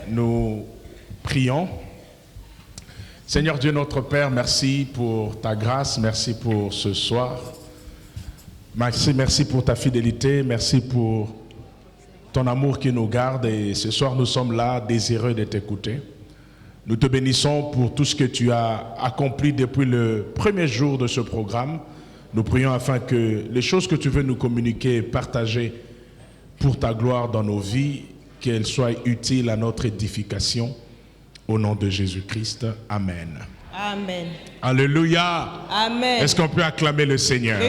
Nous prions. Seigneur Dieu notre Père, merci pour ta grâce, merci pour ce soir. Merci pour ta fidélité, merci pour ton amour qui nous garde. Et ce soir, nous sommes là, désireux de t'écouter. Nous te bénissons pour tout ce que tu as accompli depuis le premier jour de ce programme. Nous prions afin que les choses que tu veux nous communiquer et partager pour ta gloire dans nos vies, qu'elles soient utiles à notre édification. Au nom de Jésus-Christ. Amen. Amen. Alléluia. Amen. Est-ce qu'on peut acclamer le Seigneur?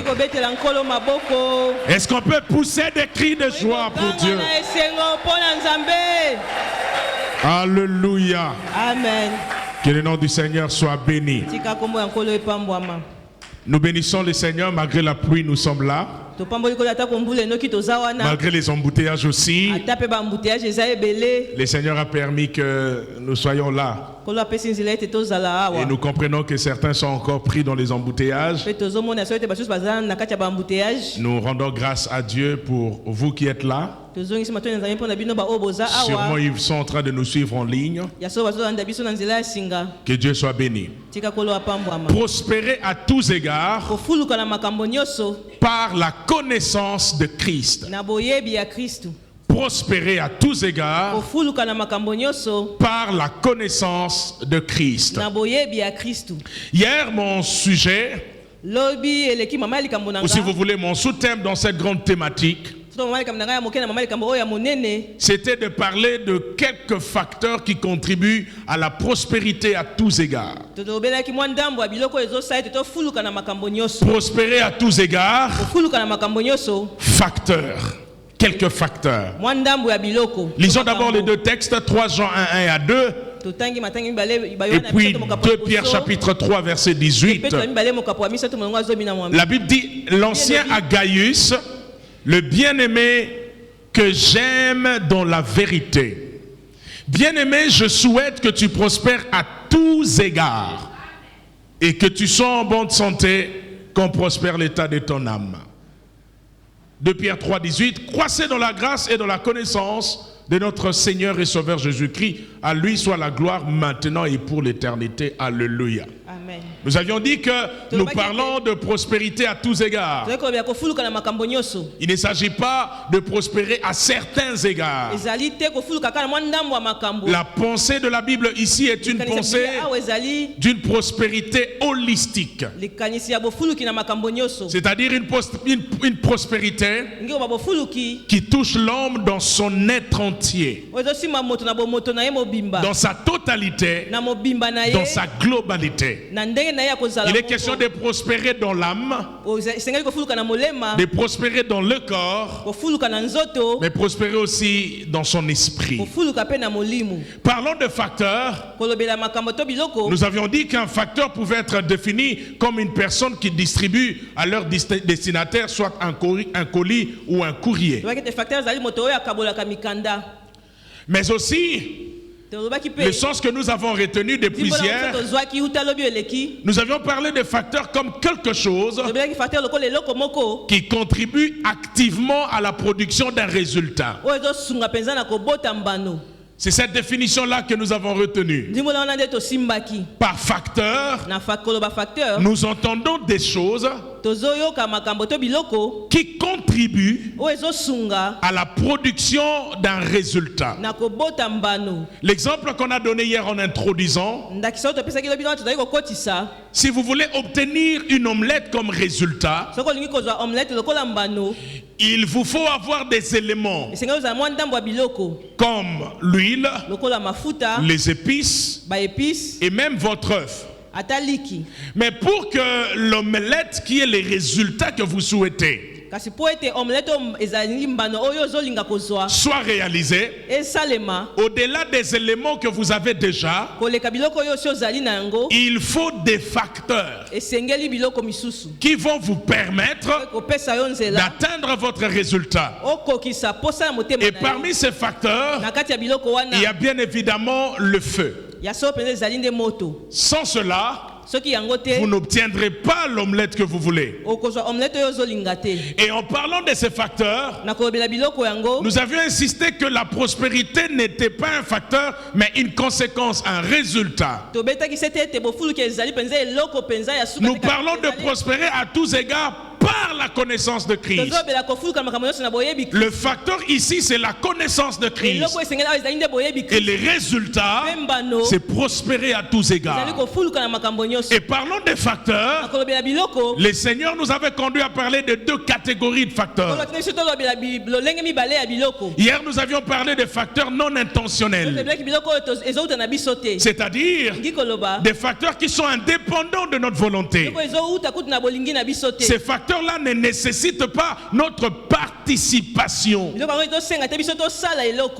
Est-ce qu'on peut pousser des cris de joie pour Dieu? Alléluia. Amen. Que le nom du Seigneur soit béni. Nous bénissons le Seigneur malgré la pluie, nous sommes là. Malgré les embouteillages aussi. Le Seigneur a permis que nous soyons là. Et nous comprenons que certains sont encore pris dans les embouteillages. Nous rendons grâce à Dieu pour vous qui êtes là. Sûrement ils sont en train de nous suivre en ligne. Que Dieu soit béni. Prospérer à tous égards par la connaissance de Christ. Prospérer à tous égards par la connaissance de Christ. Hier, mon sujet, ou si vous voulez mon sous-thème dans cette grande thématique, c'était de parler de quelques facteurs qui contribuent à la prospérité à tous égards. Prospérer à tous égards, facteurs. Quelques facteurs. Lisons d'abord les deux textes, 3 Jean 1, 1 à 2. Et puis 2 Pierre chapitre 3 verset 18. La Bible dit, l'ancien Agaius, le bien-aimé que j'aime dans la vérité. Bien-aimé, je souhaite que tu prospères à tous égards et que tu sois en bonne santé, qu'on prospère l'état de ton âme. 2 Pierre 3, 18, croissez dans la grâce et dans la connaissance de notre Seigneur et Sauveur Jésus-Christ. À lui soit la gloire maintenant et pour l'éternité. Alléluia. Amen. Nous avions dit que nous parlons de prospérité à tous égards. Il ne s'agit pas de prospérer à certains égards. La pensée de la Bible ici est une pensée d'une prospérité holistique. C'est-à-dire une prospérité qui touche l'homme dans son être entier, dans sa totalité, dans sa globalité. Il est question de prospérer dans l'âme, de prospérer dans le corps, mais prospérer aussi dans son esprit. Parlons de facteurs. Nous avions dit qu'un facteur pouvait être défini comme une personne qui distribue à leur destinataire soit un colis ou un courrier. Mais aussi, le sens que nous avons retenu depuis hier, nous avions parlé de facteurs comme quelque chose qui contribue activement à la production d'un résultat. C'est cette définition-là que nous avons retenue. Par facteur, nous entendons des choses qui contribuent à la production d'un résultat. L'exemple qu'on a donné hier en introduisant, si vous voulez obtenir une omelette comme résultat, il vous faut avoir des éléments comme l'huile, les épices et même votre œuf. Mais pour que l'omelette qui est les résultats que vous souhaitez soit réalisée, au-delà des éléments que vous avez déjà, il faut des facteurs qui vont vous permettre d'atteindre votre résultat. Et parmi ces facteurs, il y a bien évidemment le feu. Sans cela, vous n'obtiendrez pas l'omelette que vous voulez. Et en parlant de ces facteurs, nous avions insisté que la prospérité n'était pas un facteur, mais une conséquence, un résultat. Nous parlons de prospérer à tous égards par la connaissance de Christ. Le facteur ici, c'est la connaissance de Christ. Et les résultats, c'est prospérer à tous égards. Et parlons des facteurs. Le Seigneur nous avait conduit à parler de deux catégories de facteurs. Hier, nous avions parlé des facteurs non intentionnels. C'est-à-dire des facteurs qui sont indépendants de notre volonté. Ces facteurs-là ne nécessitent pas notre participation.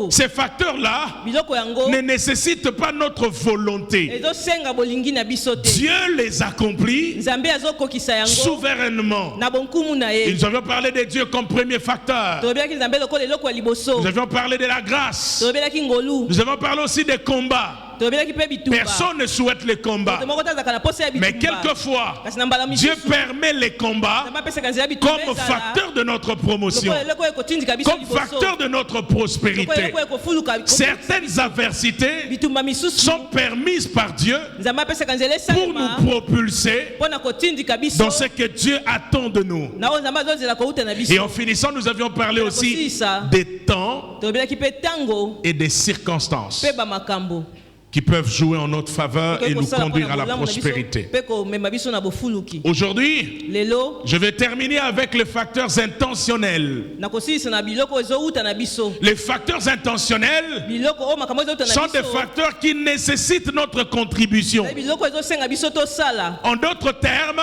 Ces facteurs-là ne nécessitent pas notre volonté. Dieu les accomplit souverainement. Et nous avions parlé de Dieu comme premier facteur. Nous avions parlé de la grâce. Nous avons parlé aussi des combats. Personne ne souhaite les combats. Mais quelquefois, Dieu permet les combats comme facteur de notre promotion, comme facteur de notre prospérité. Certaines adversités sont permises par Dieu pour nous propulser dans ce que Dieu attend de nous. Et en finissant, nous avions parlé aussi des temps et des circonstances qui peuvent jouer en notre faveur et nous conduire à la prospérité. Aujourd'hui, je vais terminer avec les facteurs intentionnels. Les facteurs intentionnels sont des facteurs qui nécessitent notre contribution. En d'autres termes,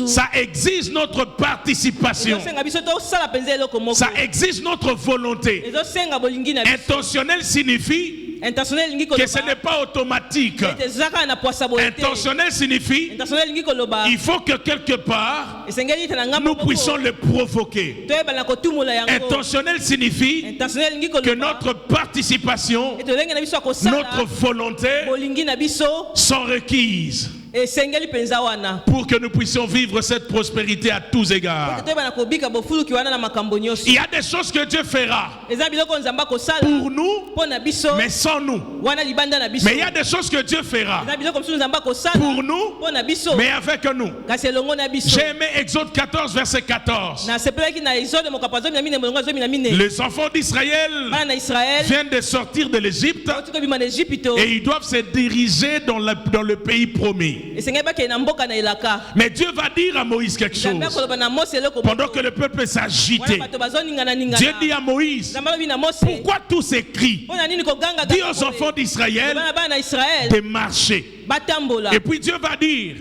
ça exige notre participation. Ça exige notre volonté. Intentionnel signifie que ce n'est pas automatique. Intentionnel signifie il faut que quelque part nous puissions le provoquer. Intentionnel signifie que notre participation, notre volonté sont requises pour que nous puissions vivre cette prospérité à tous égards. Il y a des choses que Dieu fera pour nous, mais sans nous. Mais il y a des choses que Dieu fera pour nous, mais avec nous. J'ai aimé Exode 14, verset 14. Les enfants d'Israël viennent de sortir de l'Égypte et ils doivent se diriger dans le pays promis. Mais Dieu va dire à Moïse quelque chose. Pendant que le peuple s'agitait, Dieu dit à Moïse, pourquoi tous ces cris? Dis aux enfants d'Israël de marcher. Et puis Dieu va dire,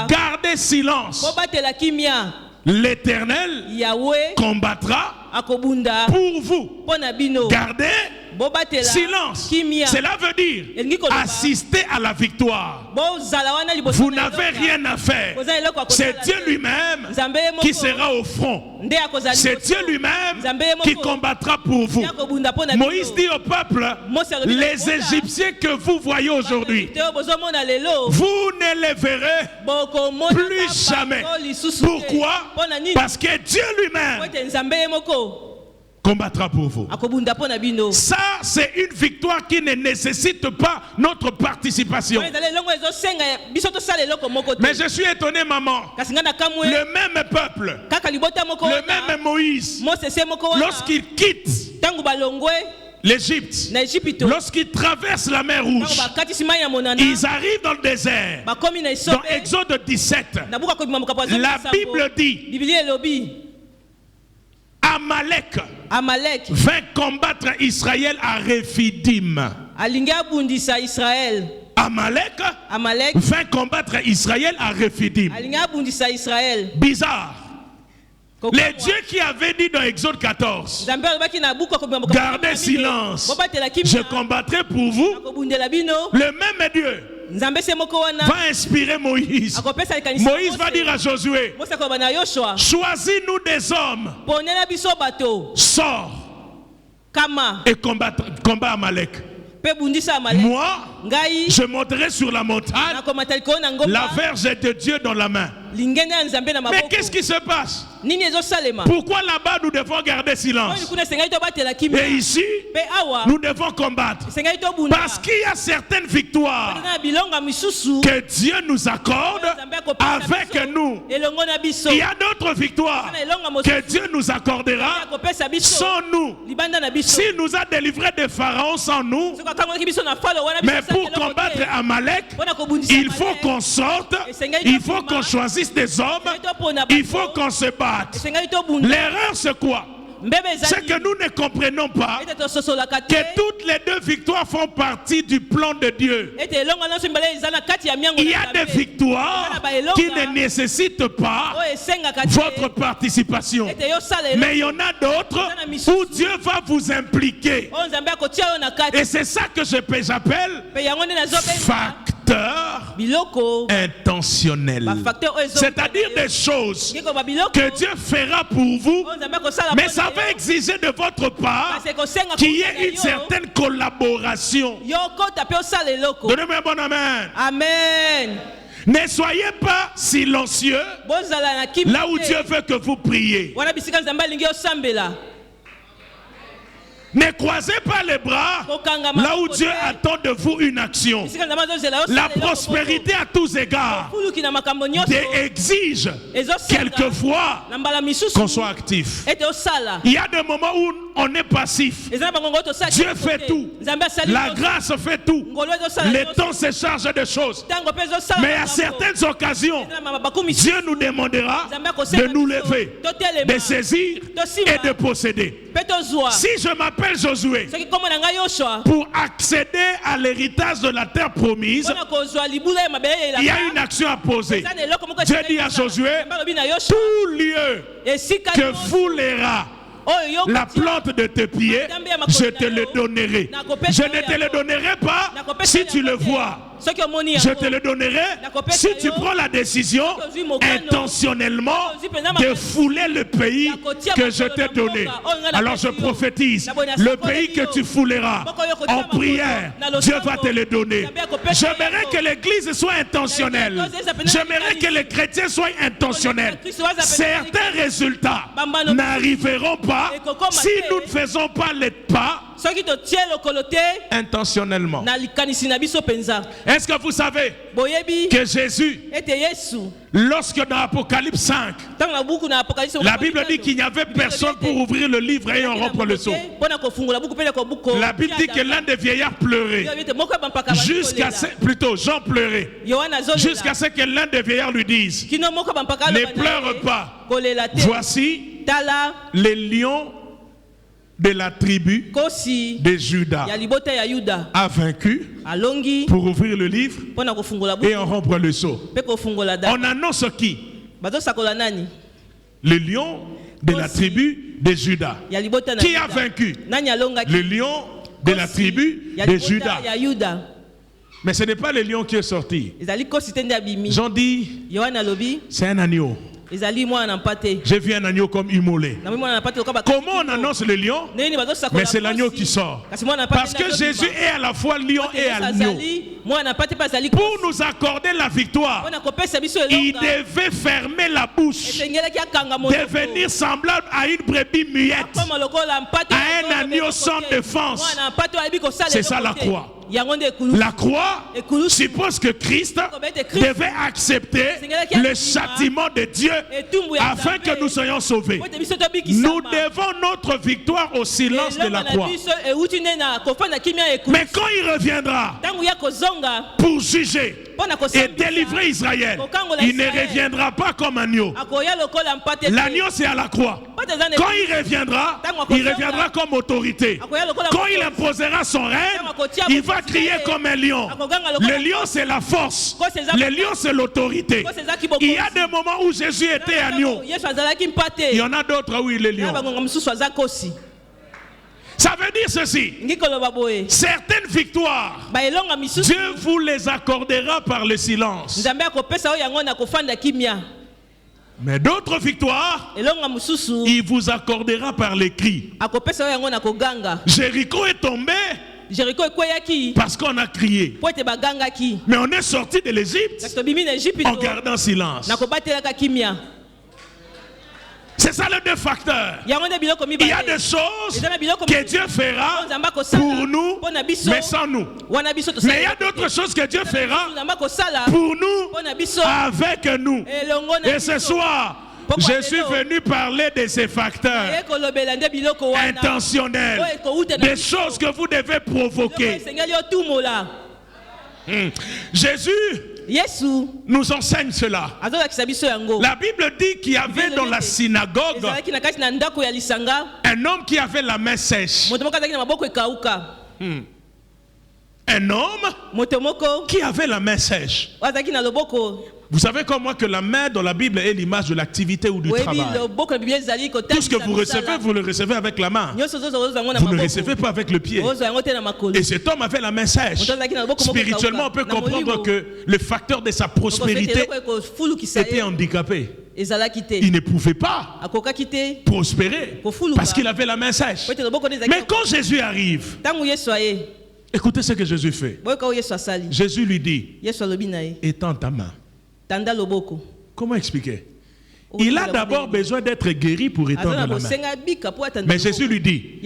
gardez silence. L'Éternel combattra pour vous. Gardez silence. Cela veut dire assister à la victoire. Vous n'avez rien à faire. C'est Dieu lui-même qui sera au front. C'est Dieu lui-même qui combattra pour vous. Moïse dit au peuple, les Égyptiens que vous voyez aujourd'hui, vous ne les verrez plus jamais. Pourquoi? Parce que Dieu lui-même combattra pour vous. Ça, c'est une victoire qui ne nécessite pas notre participation. Mais je suis étonné, maman. Le même peuple, le même Moïse, lorsqu'il quitte l'Égypte, lorsqu'ils traversent la mer Rouge, ils arrivent dans le désert. Dans Exode 17, la Bible dit Amalek vint combattre Israël à Rephidim. Amalek vint combattre Israël à Rephidim. Bizarre. Les dieux qui avaient dit dans Exode 14, gardez silence, je combattrai pour vous, le même Dieu va inspirer Moïse. Moïse va dire à Josué, choisis-nous des hommes, sors et combat Amalek. Moi, je monterai sur la montagne, la verge de Dieu dans la main. Mais qu'est-ce qui se passe? Pourquoi là-bas nous devons garder silence? Et ici, nous devons combattre. Parce qu'il y a certaines victoires que Dieu nous accorde avec nous. Il y a d'autres victoires que Dieu nous accordera sans nous. S'il nous a délivrés de Pharaon sans nous, mais pour combattre Amalek, il faut qu'on sorte, il faut qu'on choisisse des hommes, il faut qu'on se batte. L'erreur c'est quoi? C'est que nous ne comprenons pas que toutes les deux victoires font partie du plan de Dieu. Il y a des victoires qui ne nécessitent pas votre participation. Mais il y en a d'autres où Dieu va vous impliquer. Et c'est ça que j'appelle facteur intentionnel. C'est-à-dire des choses que Dieu fera pour vous, mais ça va exiger de votre part qu'il y ait une certaine collaboration. Donnez-moi un bon amen. Amen. Ne soyez pas silencieux là où Dieu veut que vous priez. Ne croisez pas les bras là où Dieu attend de vous une action. La prospérité à tous égards exige quelquefois qu'on soit actif. Il y a des moments où on est passif. Dieu fait tout. La grâce fait tout. Le temps se charge de choses. Mais à certaines occasions, Dieu nous demandera de nous lever, de saisir et de posséder. Si je m'appelle Josué, pour accéder à l'héritage de la terre promise, il y a une action à poser. Dieu dit à Josué, tout lieu que foulera la plante de tes pieds, je te le donnerai. Je ne te le donnerai pas si tu le vois. Je te le donnerai si tu prends la décision intentionnellement de fouler le pays que je t'ai donné. Alors je prophétise, le pays que tu fouleras en prière, Dieu va te le donner. J'aimerais que l'église soit intentionnelle. J'aimerais que les chrétiens soient intentionnels. Certains résultats n'arriveront pas si nous ne faisons pas les pas intentionnellement. Est-ce que vous savez que Jésus, lorsque dans Apocalypse 5, la Bible dit qu'il n'y avait personne pour ouvrir le livre et en rompre le sceau. La Bible dit que l'un des vieillards pleurait. Plutôt Jean pleurait. Jusqu'à ce que l'un des vieillards lui dise, ne pleure pas. Voici les lions de la tribu de Juda a vaincu pour ouvrir le livre et en rompre le sceau. On annonce qui? Le lion de la tribu de Juda. Qui a vaincu? Le lion de la tribu de Juda. Mais ce n'est pas le lion qui est sorti. Ils ont dit, c'est un agneau. J'ai vu un agneau comme immolé. Comment on annonce le lion? Mais c'est l'agneau qui sort. Parce que Jésus est à la fois lion et agneau. Pour nous accorder la victoire, il devait fermer la bouche, devenir semblable à une brebis muette, à un agneau sans défense. C'est ça la croix. La croix suppose que Christ devait accepter le châtiment de Dieu afin que nous soyons sauvés. Nous devons notre victoire au silence de la croix. Mais quand il reviendra pour juger et délivrer Israël, il ne reviendra pas comme agneau. L'agneau c'est à la croix. Quand il reviendra comme autorité. Quand il imposera son règne, il va crier comme un lion. Le lion c'est la force. Le lion c'est l'autorité. Il y a des moments où Jésus était agneau. Il y en a d'autres où il est lion. Ça veut dire ceci. Certaines victoires, Dieu vous les accordera par le silence. Mais d'autres victoires, il vous accordera par les cris. Jéricho est tombé Parce qu'on a crié. Mais on est sorti de l'Égypte en gardant silence. C'est ça le deux facteurs. Il y a des choses que Dieu fera pour nous, mais sans nous. Mais il y a d'autres choses que Dieu fera pour nous, avec nous. Et ce soir, je suis venu parler de ces facteurs intentionnels, des choses que vous devez provoquer. Jésus nous enseigne cela. La Bible dit qu'il y avait dans la synagogue un homme qui avait la main sèche. Un homme qui avait la main sèche. Vous savez comme moi que la main dans la Bible est l'image de l'activité ou du travail. Tout ce que vous recevez, vous le recevez avec la main. Vous ne le recevez pas avec le pied. Et cet homme avait la main sèche. Spirituellement, on peut comprendre que le facteur de sa prospérité était handicapé. Il ne pouvait pas prospérer parce qu'il avait la main sèche. Mais quand Jésus arrive, écoutez ce que Jésus fait. Jésus lui dit, étends ta main. Comment expliquer? Il a d'abord besoin d'être guéri pour étendre la main. Mais Jésus lui dit,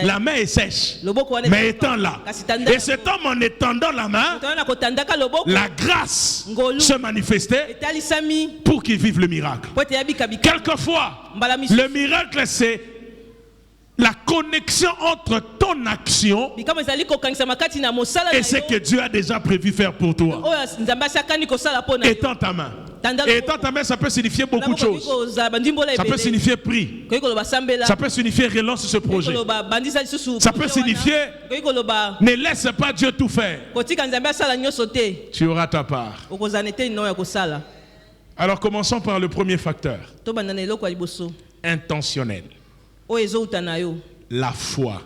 la main est sèche, mais étends-la. Et cet homme, en étendant la main, la grâce se manifestait pour qu'il vive le miracle. Quelquefois, le miracle, c'est la connexion entre ton action et ce que Dieu a déjà prévu faire pour toi. Étends ta main. Et étends ta main, ça peut signifier beaucoup de choses. Ça peut signifier prix. Ça peut signifier relance ce projet. Ça peut signifier ne laisse pas Dieu tout faire. Tu auras ta part. Alors commençons par le premier facteur. Intentionnel. La foi.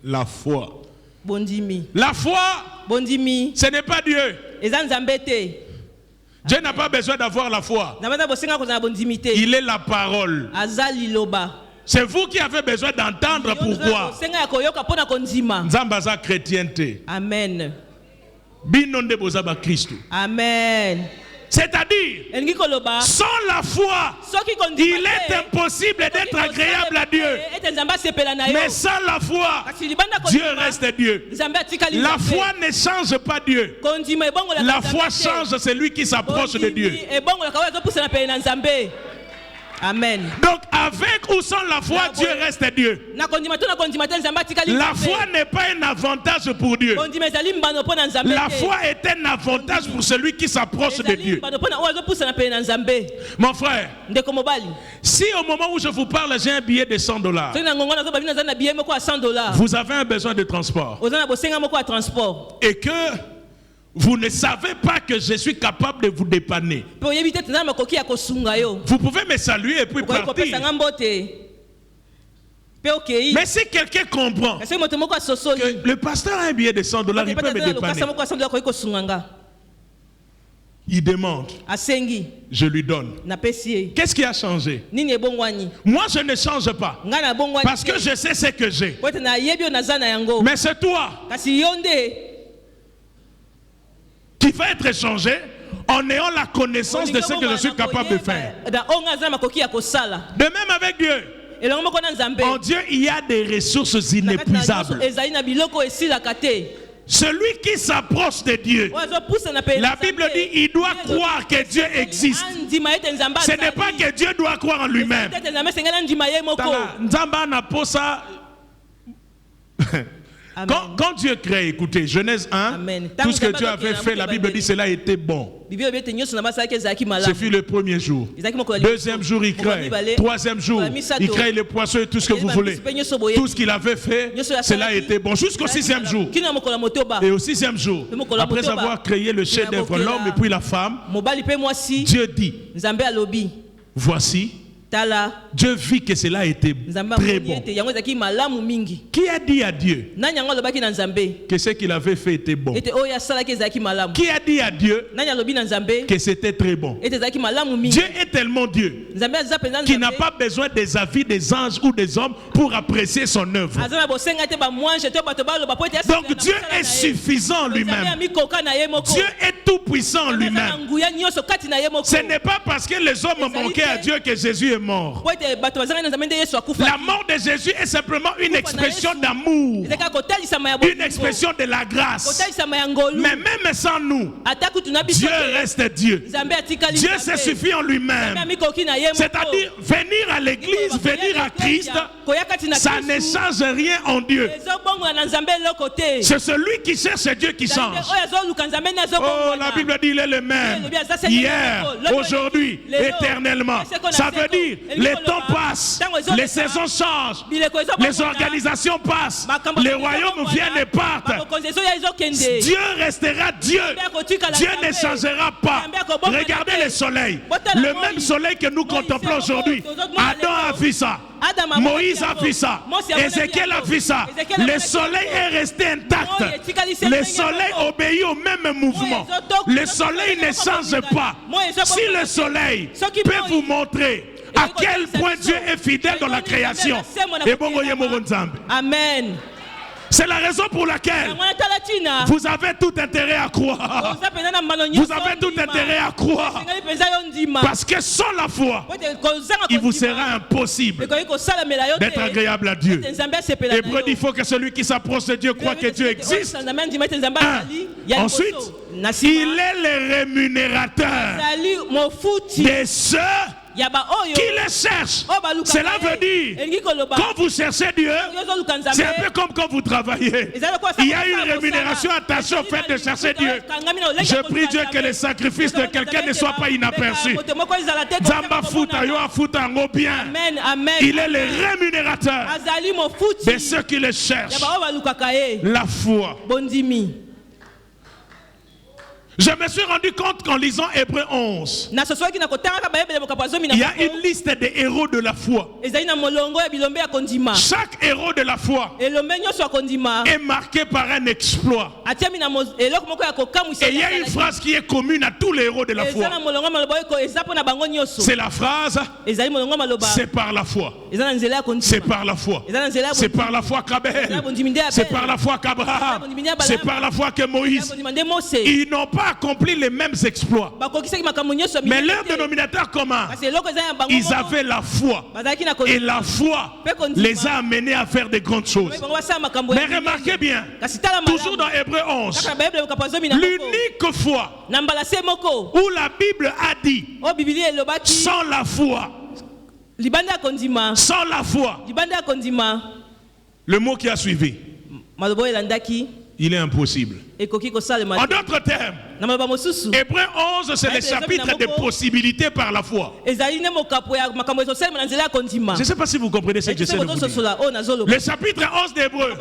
La foi. La foi, ce n'est pas Dieu. Dieu n'a pas besoin d'avoir la foi. Il est la parole. C'est vous qui avez besoin d'entendre pourquoi. Nzambaza chrétienté. Amen. Binonde bozaba Christ. Amen. C'est-à-dire, sans la foi, il est impossible d'être agréable à Dieu. Mais sans la foi, Dieu reste Dieu. La foi ne change pas Dieu. La foi change celui qui s'approche de Dieu. Amen. Donc avec ou sans la foi, Dieu reste Dieu. La foi n'est pas un avantage pour Dieu. La foi est un avantage pour celui qui s'approche de Dieu. Mon frère, si au moment où je vous parle, j'ai un billet de $100, vous avez un besoin de transport et que vous ne savez pas que je suis capable de vous dépanner, vous pouvez me saluer et puis partir. Mais si quelqu'un comprend que le pasteur a un billet de $100, il peut me dépanner. Il demande, je lui donne. Qu'est-ce qui a changé? Moi je ne change pas parce que je sais ce que j'ai. Mais c'est toi qui va être changé en ayant la connaissance de ce que je suis capable de faire. De même avec Dieu. En Dieu, il y a des ressources inépuisables. Celui qui s'approche de Dieu, la Bible dit, il doit croire que Dieu existe. Ce n'est pas que Dieu doit croire en lui-même. Quand Dieu crée, écoutez, Genèse 1, tout ce que Dieu avait fait, la Bible dit cela était bon. Ce fut le premier jour. Deuxième jour, il crée. Troisième jour, il crée les poissons et tout ce que vous voulez. Tout ce qu'il avait fait, cela était bon. Jusqu'au sixième jour. Et au sixième jour, après avoir créé le chef-d'œuvre, l'homme et puis la femme, Dieu dit, voici, Dieu vit que cela a été très bon. Qui a dit à Dieu que ce qu'il avait fait était bon? Qui a dit à Dieu que c'était très bon? Dieu est tellement Dieu qu'il n'a pas besoin des avis des anges ou des hommes pour apprécier son œuvre. Donc Dieu est suffisant lui-même. Dieu est tout puissant lui-même. Ce n'est pas parce que les hommes manquaient à Dieu que Jésus est mort. La mort de Jésus est simplement une expression d'amour, une expression de la grâce. Mais même sans nous, Dieu reste Dieu. Dieu se suffit en lui-même. C'est-à-dire venir à l'église, venir à Christ, ça ne change rien en Dieu. C'est celui qui cherche Dieu qui change. Oh, la Bible dit il est le même hier, aujourd'hui, éternellement. Ça veut dire les temps passent, les saisons changent, les organisations passent, les royaumes viennent et partent. Dieu restera Dieu. Dieu ne changera pas. Regardez le soleil. Le même soleil que nous contemplons aujourd'hui. Adam a vu ça. Moïse a vu ça. Ézéchiel a vu ça. Le soleil est resté intact. Le soleil obéit au même mouvement. Le soleil ne change pas. Si le soleil peut vous montrer à quel point Dieu est fidèle dans la création, Amen. C'est la raison pour laquelle vous avez tout intérêt à croire. Vous avez tout intérêt à croire. Parce que sans la foi, il vous sera impossible d'être agréable à Dieu. Hébreu dit il faut que celui qui s'approche de Dieu croit que Dieu existe. Ensuite, il est le rémunérateur de ceux qui le cherchent. Cela veut dire, quand vous cherchez Dieu, c'est un peu comme quand vous travaillez. Il y a une rémunération attachée au fait de chercher Dieu. Je prie Dieu que le sacrifice de quelqu'un ne soit pas inaperçu. Il est le rémunérateur de ceux qui le cherchent. La foi. Je me suis rendu compte qu'en lisant Hébreu 11, il y a une liste des héros de la foi. Chaque héros de la foi est marqué par un exploit. Et il y a une phrase qui est commune à tous les héros de la foi. C'est la phrase « C'est par la foi ». C'est par la foi. C'est par la foi qu'Abel. C'est par la foi qu'Abraham. C'est par la foi que Moïse. Ils n'ont pas accompli les mêmes exploits. Mais leur dénominateur commun, ils avaient la foi. Et la foi les a amenés à faire de grandes choses. Mais remarquez bien, toujours dans Hébreu 11, l'unique fois où la Bible a dit sans la foi, sans la foi, le mot qui a suivi, il est impossible. En d'autres termes, Hébreu 11, c'est le chapitre des possibilités par la foi. Je ne sais pas si vous comprenez ce que j'essaie de vous dire. Le chapitre 11 d'Hébreu,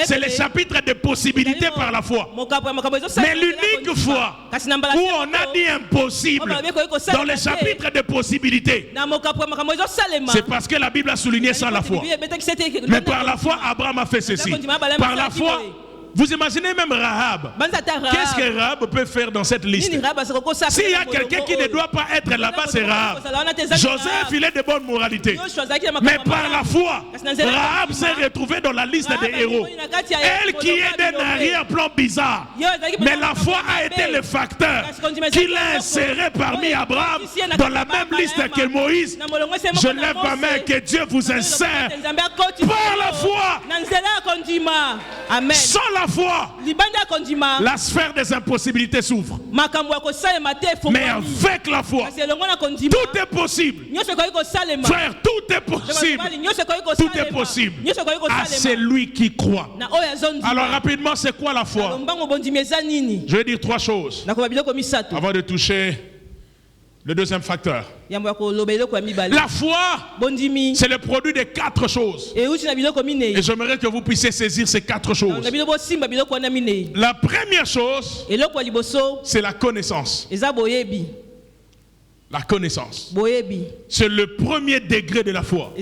c'est le chapitre des possibilités par la foi. Mais l'unique fois où on a dit impossible dans le chapitre des possibilités, c'est parce que la Bible a souligné sans la foi. Mais par la foi, Abraham a fait ceci. Par la foi, vous imaginez même Rahab. Qu'est-ce que Rahab peut faire dans cette liste? S'il y a quelqu'un qui ne doit pas être là-bas, c'est Rahab. Joseph, il est de bonne moralité. Mais par la foi, Rahab s'est retrouvé dans la liste des héros. Elle qui est d'un arrière-plan bizarre. Mais la foi a été le facteur qui l'a inséré parmi Abraham dans la même liste que Moïse. Je lève ma main, que Dieu vous insère par la foi. Amen. Sans la foi, la sphère des impossibilités s'ouvre. Mais avec la foi, tout est possible. Frère, tout est possible. Tout est possible à celui qui croit. Alors rapidement, c'est quoi la foi? Je vais dire trois choses avant de toucher le deuxième facteur. La foi, c'est le produit de quatre choses. Et j'aimerais que vous puissiez saisir ces quatre choses. La première chose, c'est la connaissance. La connaissance. C'est le premier degré de la foi.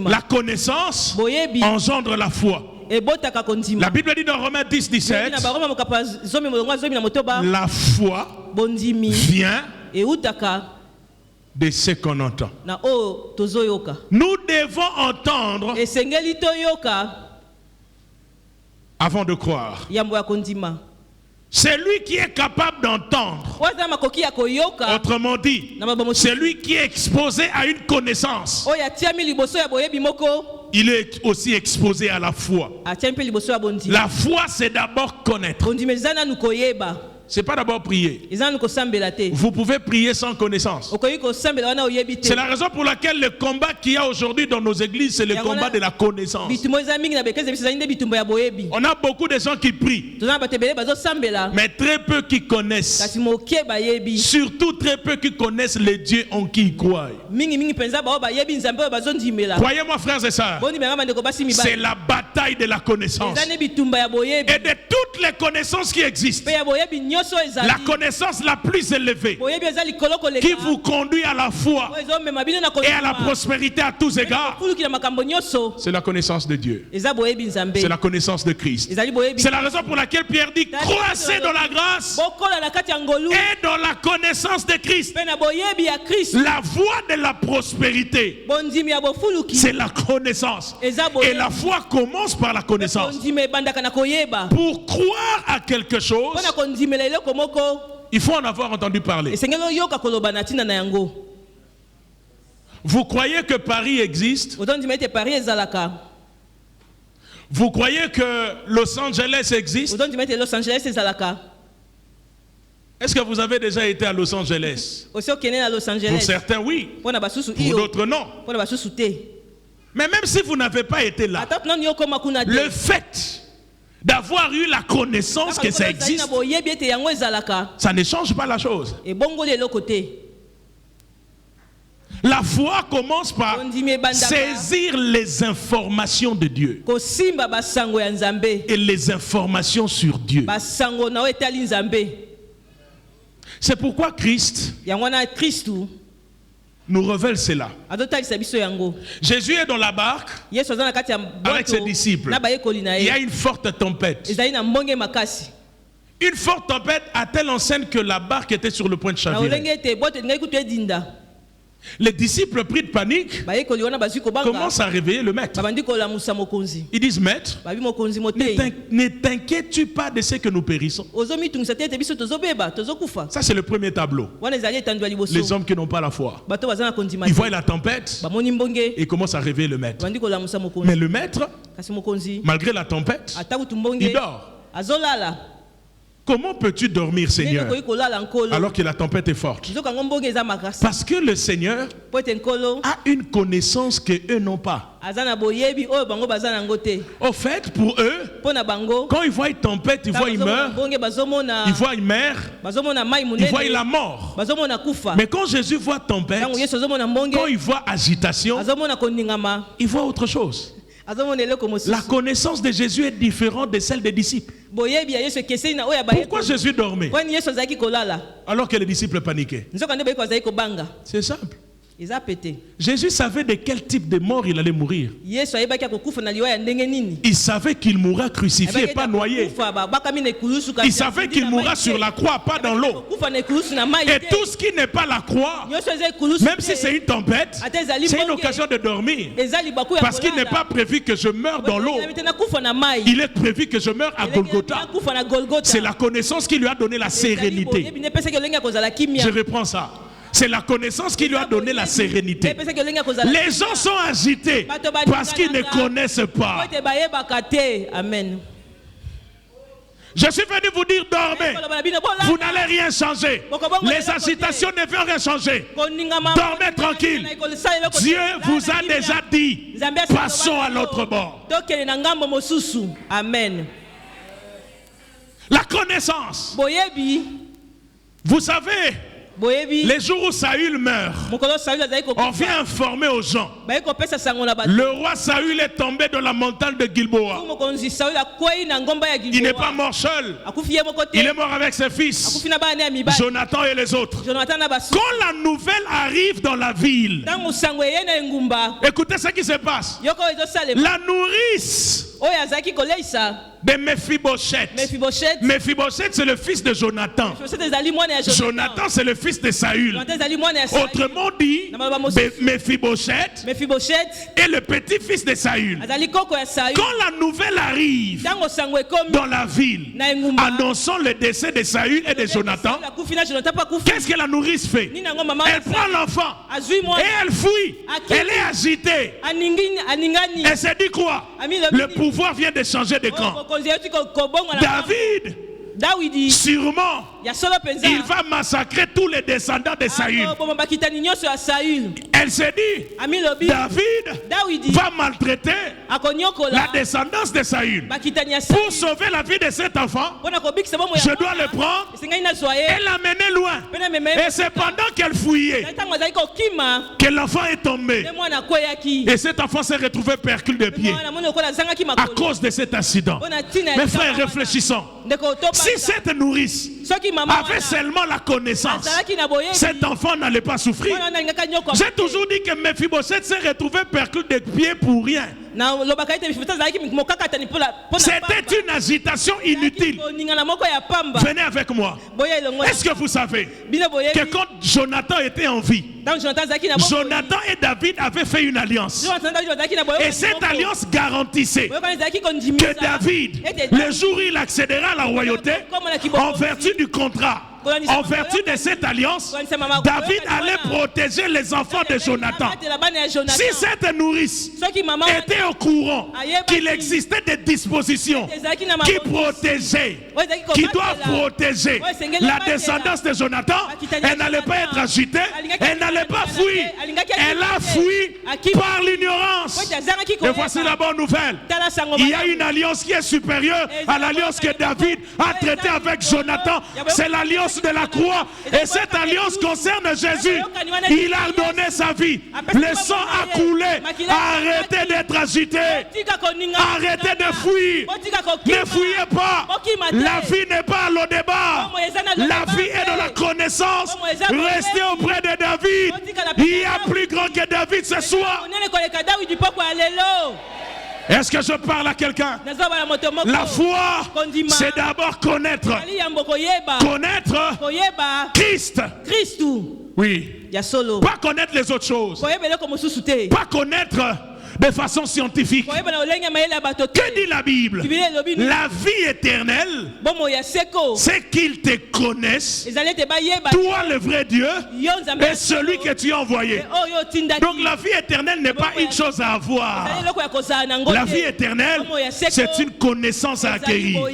La connaissance engendre la foi. La Bible dit dans Romains 10, 17, la foi vient de ce qu'on entend. Nous devons entendre avant de croire. C'est lui qui est capable d'entendre. Autrement dit, c'est lui qui est exposé à une connaissance. Il est aussi exposé à la foi. La foi, c'est d'abord connaître. C'est pas d'abord prier. Vous pouvez prier sans connaissance. C'est la raison pour laquelle le combat qu'il y a aujourd'hui dans nos églises, c'est le combat de la connaissance. On a beaucoup de gens qui prient, mais très peu qui connaissent. Surtout très peu qui connaissent les dieux en qui ils croient. Croyez-moi, frères et sœurs, c'est la bataille de la connaissance. Et de toutes les connaissances qui existent, la connaissance la plus élevée qui vous conduit à la foi et à la prospérité à tous égards, c'est la connaissance de Dieu. C'est la connaissance de Christ. C'est la raison pour laquelle Pierre dit: croissez dans la grâce et dans la connaissance de Christ. La voie de la prospérité, c'est la connaissance. Et la foi commence par la connaissance. Pour croire à quelque chose, il faut en avoir entendu parler. Vous croyez que Paris existe? Vous croyez que Los Angeles existe? Est-ce que vous avez déjà été à Los Angeles? Pour certains, oui. Pour d'autres, non. Mais même si vous n'avez pas été là, le fait d'avoir eu la connaissance que ça existe, ça ne change pas la chose. La foi commence par saisir les informations de Dieu et les informations sur Dieu. C'est pourquoi Christ nous révèle cela. Jésus est dans la barque avec ses disciples. Il y a une forte tempête. Une forte tempête a telle enseigne que la barque était sur le point de chavirer. Les disciples pris de panique commencent à réveiller le maître. Ils disent: Maître, ne t'inquiètes-tu pas de ce que nous périssons? Ça, c'est le premier tableau. Les hommes qui n'ont pas la foi, ils voient la tempête et commencent à réveiller le maître. Mais le maître, malgré la tempête, il dort. Comment peux-tu dormir, Seigneur, alors que la tempête est forte? Parce que le Seigneur a une connaissance qu'eux n'ont pas. Au fait, pour eux, quand ils voient une tempête, ils voient une mer, ils voient une mer, ils voient la mort. Mais quand Jésus voit tempête, quand il voit agitation, il voit autre chose. La connaissance de Jésus est différente de celle des disciples. Pourquoi Jésus dormait alors que les disciples paniquaient? C'est simple. Jésus savait de quel type de mort il allait mourir. Il savait qu'il mourra crucifié, pas noyé. Il savait qu'il mourra sur la croix, pas dans l'eau. Et tout ce qui n'est pas la croix, même si c'est une tempête, c'est une occasion de dormir. Parce qu'il n'est pas prévu que je meure dans l'eau. Il est prévu que je meure à Golgotha. C'est la connaissance qui lui a donné la sérénité. Je reprends ça. C'est la connaissance qui lui a donné la sérénité. Les gens sont agités parce qu'ils ne connaissent pas. Amen. Je suis venu vous dire: dormez. Vous n'allez rien changer. Les agitations ne vont rien changer. Dormez tranquille. Dieu vous a déjà dit: passons à l'autre bord. Amen. La connaissance. Vous savez, Les jours où Saül meurt, on vient informer aux gens. Le roi Saül est tombé dans la montagne de Gilboa. Il n'est pas mort seul. Il est mort avec ses fils, Jonathan et les autres. Quand la nouvelle arrive dans la ville, écoutez ce qui se passe. La nourrice de Mephibosheth. Mephibosheth, c'est le fils de Jonathan. Jonathan, c'est le fils de Saül. Autrement dit, Mephibosheth est le petit-fils de Saül. Quand la nouvelle arrive dans la ville, annonçant le décès de Saül et de Jonathan, qu'est-ce que la nourrice fait? Elle prend l'enfant et elle fuit. Elle est agitée. Elle se dit quoi? Le pouvoir vient de changer de camp. David, sûrement, il va massacrer tous les descendants de Saül. Elle s'est dit, David va maltraiter la descendance de Saül. Pour sauver la vie de cet enfant, je dois le prendre et l'amener loin. Et c'est pendant qu'elle fouillait que l'enfant est tombé. Et cet enfant s'est retrouvé percule de pied à cause de cet incident. Mes frères, réfléchissons. Si cette nourrice avait seulement la connaissance, cet enfant n'allait pas souffrir. J'ai toujours dit que Mephibosheth s'est retrouvé percule de pied pour rien. C'était une agitation inutile. Venez avec moi. Est-ce que vous savez que quand Jonathan était en vie, Jonathan et David avaient fait une alliance. Et cette alliance garantissait que David, le jour où il accédera à la royauté, en vertu du contrat, en vertu de cette alliance, David allait protéger les enfants de Jonathan. Si cette nourrice était au courant qu'il existait des dispositions qui protégeaient, qui doivent protéger la descendance de Jonathan, elle n'allait pas être agitée, elle n'allait pas fuir. Elle a fui par l'ignorance. Et voici la bonne nouvelle. Il y a une alliance qui est supérieure à l'alliance que David a traitée avec Jonathan. C'est l'alliance de la croix, et cette alliance concerne Jésus. Il a donné sa vie, le sang a coulé. Arrêtez d'être agité, arrêtez de fuir, ne fuyez pas. La vie n'est pas à l'au-débat, la vie est dans la connaissance. Restez auprès de David. Il y a plus grand que David ce soir. Est-ce que je parle à quelqu'un? La foi, c'est d'abord connaître Christ. Oui. Pas connaître les autres choses. Pas connaître de façon scientifique. Que dit la Bible? La vie éternelle, c'est qu'ils te connaissent, toi le vrai Dieu, et celui que tu as envoyé. Donc la vie éternelle n'est pas une chose à avoir. La vie éternelle, c'est une connaissance à acquérir.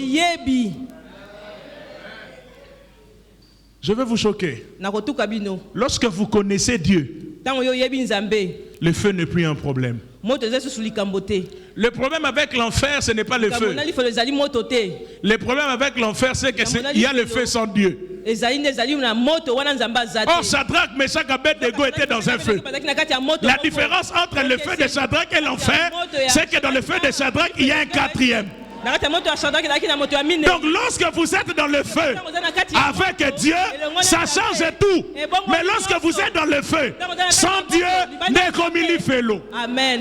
Je vais vous choquer. Lorsque vous connaissez Dieu, le feu n'est plus un problème. Le problème avec l'enfer, ce n'est pas le feu. Le problème avec l'enfer, c'est qu'il y a le feu sans Dieu. Or, Shadrach, Meshach et Abednego étaient dans un feu. La différence entre le feu de Shadrach et l'enfer, c'est que dans le feu de Shadrach, il y a un quatrième. Donc lorsque vous êtes dans le feu avec Dieu, ça change tout. Mais lorsque vous êtes dans le feu sans Dieu, n'est comme il fait l'eau.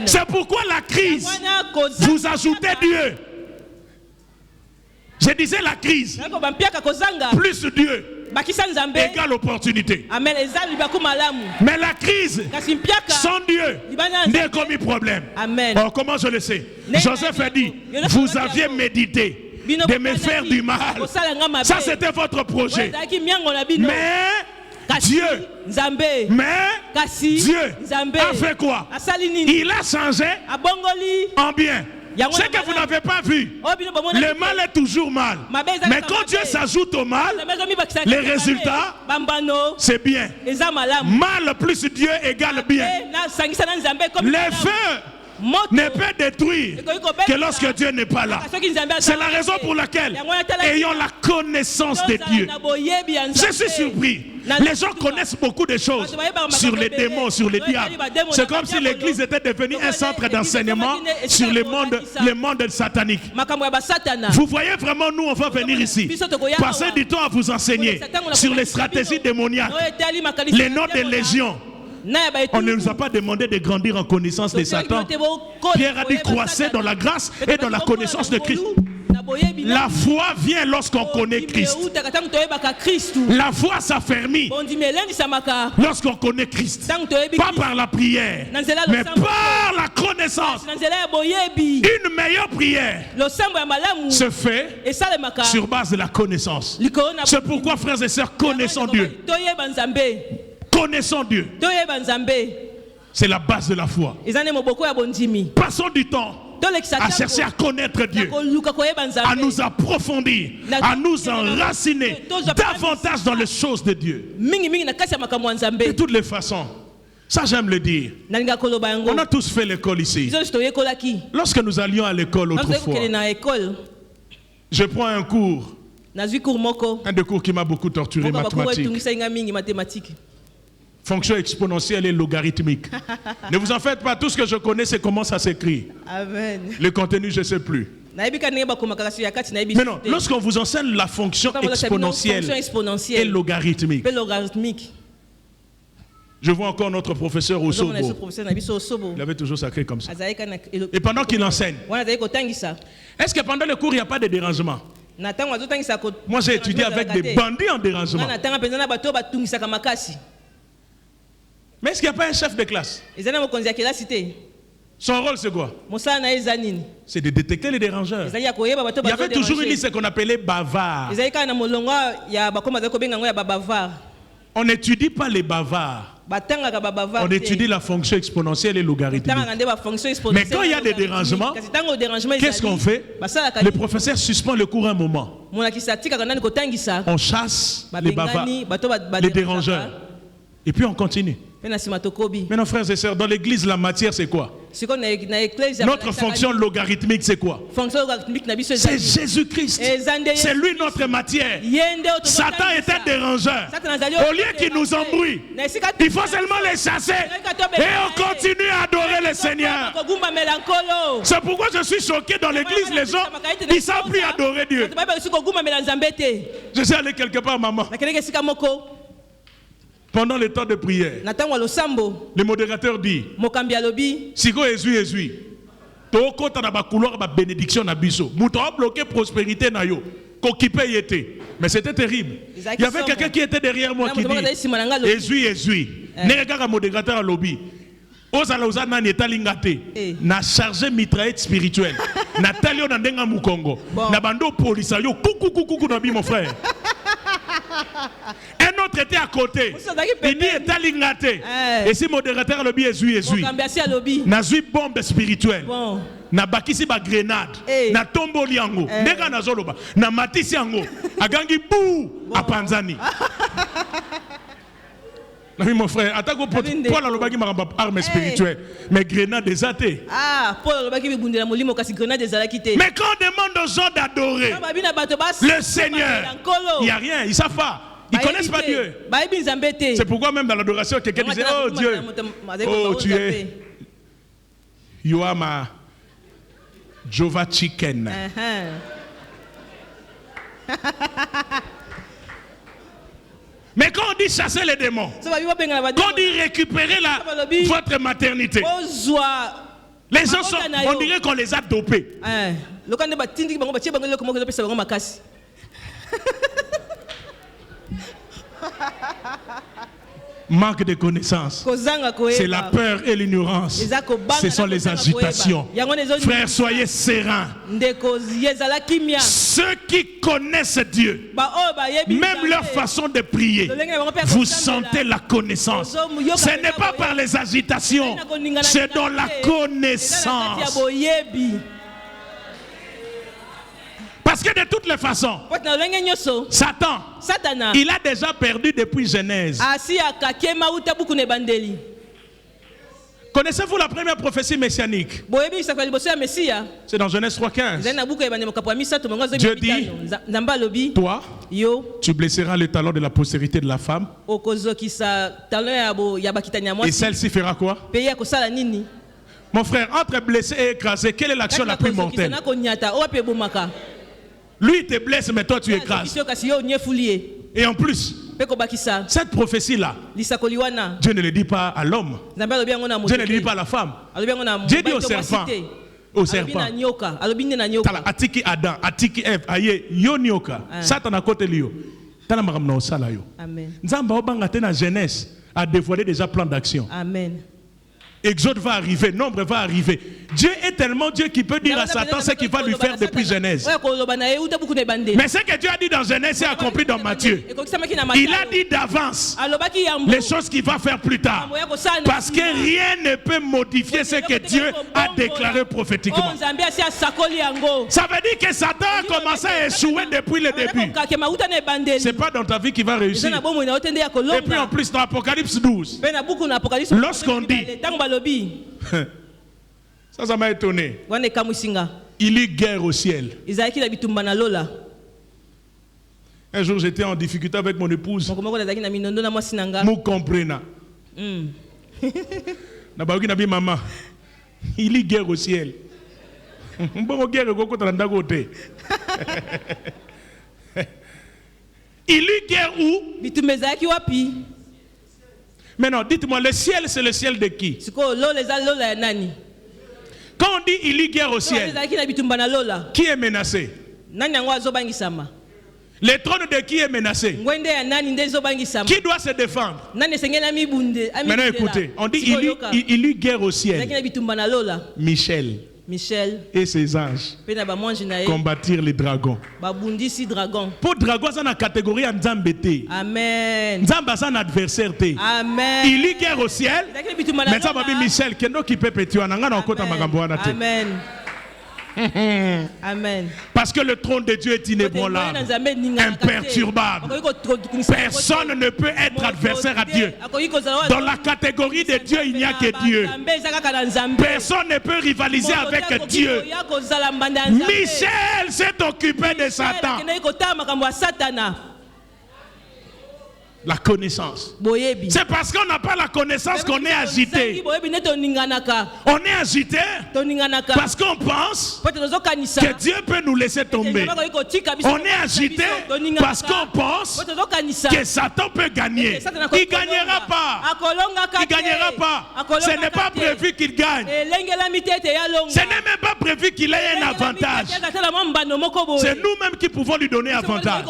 C'est pourquoi la crise, vous ajoutez Dieu. Je disais la crise, plus Dieu égale opportunité. Mais la crise sans Dieu n'est commis problème. Oh, comment je le sais? Joseph a dit, vous aviez médité de me faire du mal. Ça c'était votre projet. Mais Dieu a fait quoi? Il a changé en bien. Ce que vous n'avez pas vu, le mal est toujours mal. Mais quand Dieu s'ajoute au mal, les résultats, c'est bien. Mal plus Dieu égale bien. Le feu ne peut détruire que lorsque Dieu n'est pas là. C'est la raison pour laquelle, ayant la connaissance de Dieu, je suis surpris. Les gens connaissent beaucoup de choses sur les démons, sur les diables. C'est comme si l'église était devenue un centre d'enseignement sur le monde satanique. Vous voyez vraiment, nous on va venir ici passer du temps à vous enseigner sur les stratégies démoniaques, les noms des légions. On ne nous a pas demandé de grandir en connaissance de Satan. Pierre a dit croissez dans la grâce et dans la connaissance de Christ. La foi vient lorsqu'on connaît Christ. La foi s'affermit lorsqu'on connaît Christ. Pas par la prière, mais par la connaissance. Une meilleure prière se fait sur base de la connaissance. C'est pourquoi, frères et sœurs, connaissons Dieu. Connaissons Dieu. C'est la base de la foi. Passons du temps à chercher à connaître Dieu, à nous approfondir, à nous enraciner davantage dans les choses de Dieu. De toutes les façons, ça j'aime le dire. On a tous fait l'école ici. Lorsque nous allions à l'école autrefois, je prends un cours, un des cours qui m'a beaucoup torturé, mathématiques. Fonction exponentielle et logarithmique. Ne vous en faites pas, tout ce que je connais, c'est comment ça s'écrit. Amen. Le contenu, je ne sais plus. Mais non, lorsqu'on vous enseigne la fonction exponentielle et logarithmique, je vois encore notre professeur Osobo. Il avait toujours sacré comme ça. Et pendant qu'il enseigne, est-ce que pendant le cours, il n'y a pas de dérangement? Moi, j'ai étudié avec des bandits en dérangement. Mais est-ce qu'il n'y a pas un chef de classe? Son rôle, c'est quoi? C'est de détecter les dérangeurs. Il y avait toujours une liste qu'on appelait bavard. On n'étudie pas les bavards. On étudie la fonction exponentielle et logarithmique. Mais quand il y a des dérangements, qu'est-ce qu'on fait? Le professeur suspend le cours un moment. On chasse les bavards, les dérangeurs. Et puis on continue. Maintenant, frères et sœurs, dans l'église, la matière, c'est quoi? Notre fonction logarithmique, c'est quoi? C'est Jésus-Christ. C'est lui notre matière. Satan est un dérangeur. Au lieu qu'il nous embrouille, il faut seulement les chasser et on continue à adorer le Seigneur. C'est pourquoi je suis choqué dans l'église, les gens, ils ne savent plus adorer Dieu. Je suis allé quelque part, maman. Pendant le temps de prière, le modérateur dit Siko ezui toko ta na ba couloir ba bénédiction na biso muto a bloqué prospérité na yo kokipe yete. Mais c'était terrible. Il y avait quelqu'un qui était derrière moi qui dit ezui ne modérateur à lobby ozala na netalingate na chargé mitraillette spirituelle na talio na ndenga mukongo na bando polisa yo kuku na bi mon frère. Un autre était à côté. Il dit est alingate. Et si modérateur lobby ezui. Na zui bombe spirituelle. Na bakisi ba grenade. Na tomboli yango. Ndeka na zoloba. Na matisi yango. Agangi bou à Panzani. Oui, mon frère, attaque au Paul a l'obagi ma arme spirituelle, mais grenade des athées. Mais quand on demande aux gens d'adorer le Seigneur, il n'y a rien, ils ne savent pas. Ils ne connaissent pas Dieu. C'est pourquoi même dans l'adoration, quelqu'un disait oh Dieu, oh tu es, you are my Jova chicken. Mais quand on dit chasser les démons, quand on dit récupérer votre maternité, les gens sont, on dirait qu'on les a dopés. Manque de connaissance, c'est la peur et l'ignorance, ce sont les agitations. Frères, soyez sereins. Ceux qui connaissent Dieu, même leur façon de prier, vous sentez la connaissance. Ce n'est pas par les agitations, c'est dans la connaissance. Parce que de toutes les façons, Satan, il a déjà perdu depuis Genèse. Connaissez-vous la première prophétie messianique? C'est dans Genèse 3:15. Dieu dit, toi, tu blesseras le talon de la postérité de la femme. Et celle-ci fera quoi? Mon frère, entre blessé et écrasé, quelle est l'action la plus mortelle? Lui, il te blesse, mais toi, tu écrases. Et en plus, cette prophétie-là, Dieu ne le dit pas à l'homme. Dieu ne le dit pas à la femme. Dieu dit au serpent. Au serpent. Atiki Adam, Atiki Eve, aye, yo nyoka. Satan a côté lui. Amen. Nzamba obanga te na Genèse a dévoilé déjà plan d'action. Amen. Exode va arriver, nombre va arriver. Dieu est tellement Dieu qui peut dire à Satan ce qu'il va lui faire depuis Genèse. Mais ce que Dieu a dit dans Genèse est accompli dans Matthieu. Il a dit d'avance les choses qu'il va faire plus tard. Parce que rien ne peut modifier ce que Dieu a déclaré prophétiquement. Ça veut dire que Satan a commencé à échouer depuis le début. Ce n'est pas dans ta vie qu'il va réussir. Et puis en plus dans Apocalypse 12, lorsqu'on dit ça m'a étonné. Il y a guerre au ciel. Un jour j'étais en difficulté avec mon épouse. Vous comprenez. Maman, il y a guerre au ciel. Il y a guerre où? Maintenant, dites-moi, le ciel, c'est le ciel de qui? Quand on dit il y a guerre au ciel, qui est menacé? Le trône de qui est menacé? Qui doit se défendre? Maintenant, écoutez, on dit il y a guerre au ciel. Michel et ses anges combattirent les dragons. Pour dragon, c'est une catégorie en Nzambete. Amen. Nzamba, c'est un adversaire. Amen. Il y a guerre au ciel. Mais ça va bien Michel, qui est peut péter. Amen. Amen. Parce que le trône de Dieu est inébranlable, imperturbable. Personne ne peut être adversaire à Dieu. Dans la catégorie de Dieu, il n'y a que Dieu. Personne ne peut rivaliser avec Dieu. Michel s'est occupé de Satan. La connaissance. C'est parce qu'on n'a pas la connaissance qu'on est agité. On est agité parce qu'on pense que Dieu peut nous laisser tomber. On est agité parce qu'on pense que Satan peut gagner. Il ne gagnera pas. Il ne gagnera pas. Ce n'est pas prévu qu'il gagne. Ce n'est même pas prévu qu'il ait un avantage. C'est nous-mêmes qui pouvons lui donner avantage.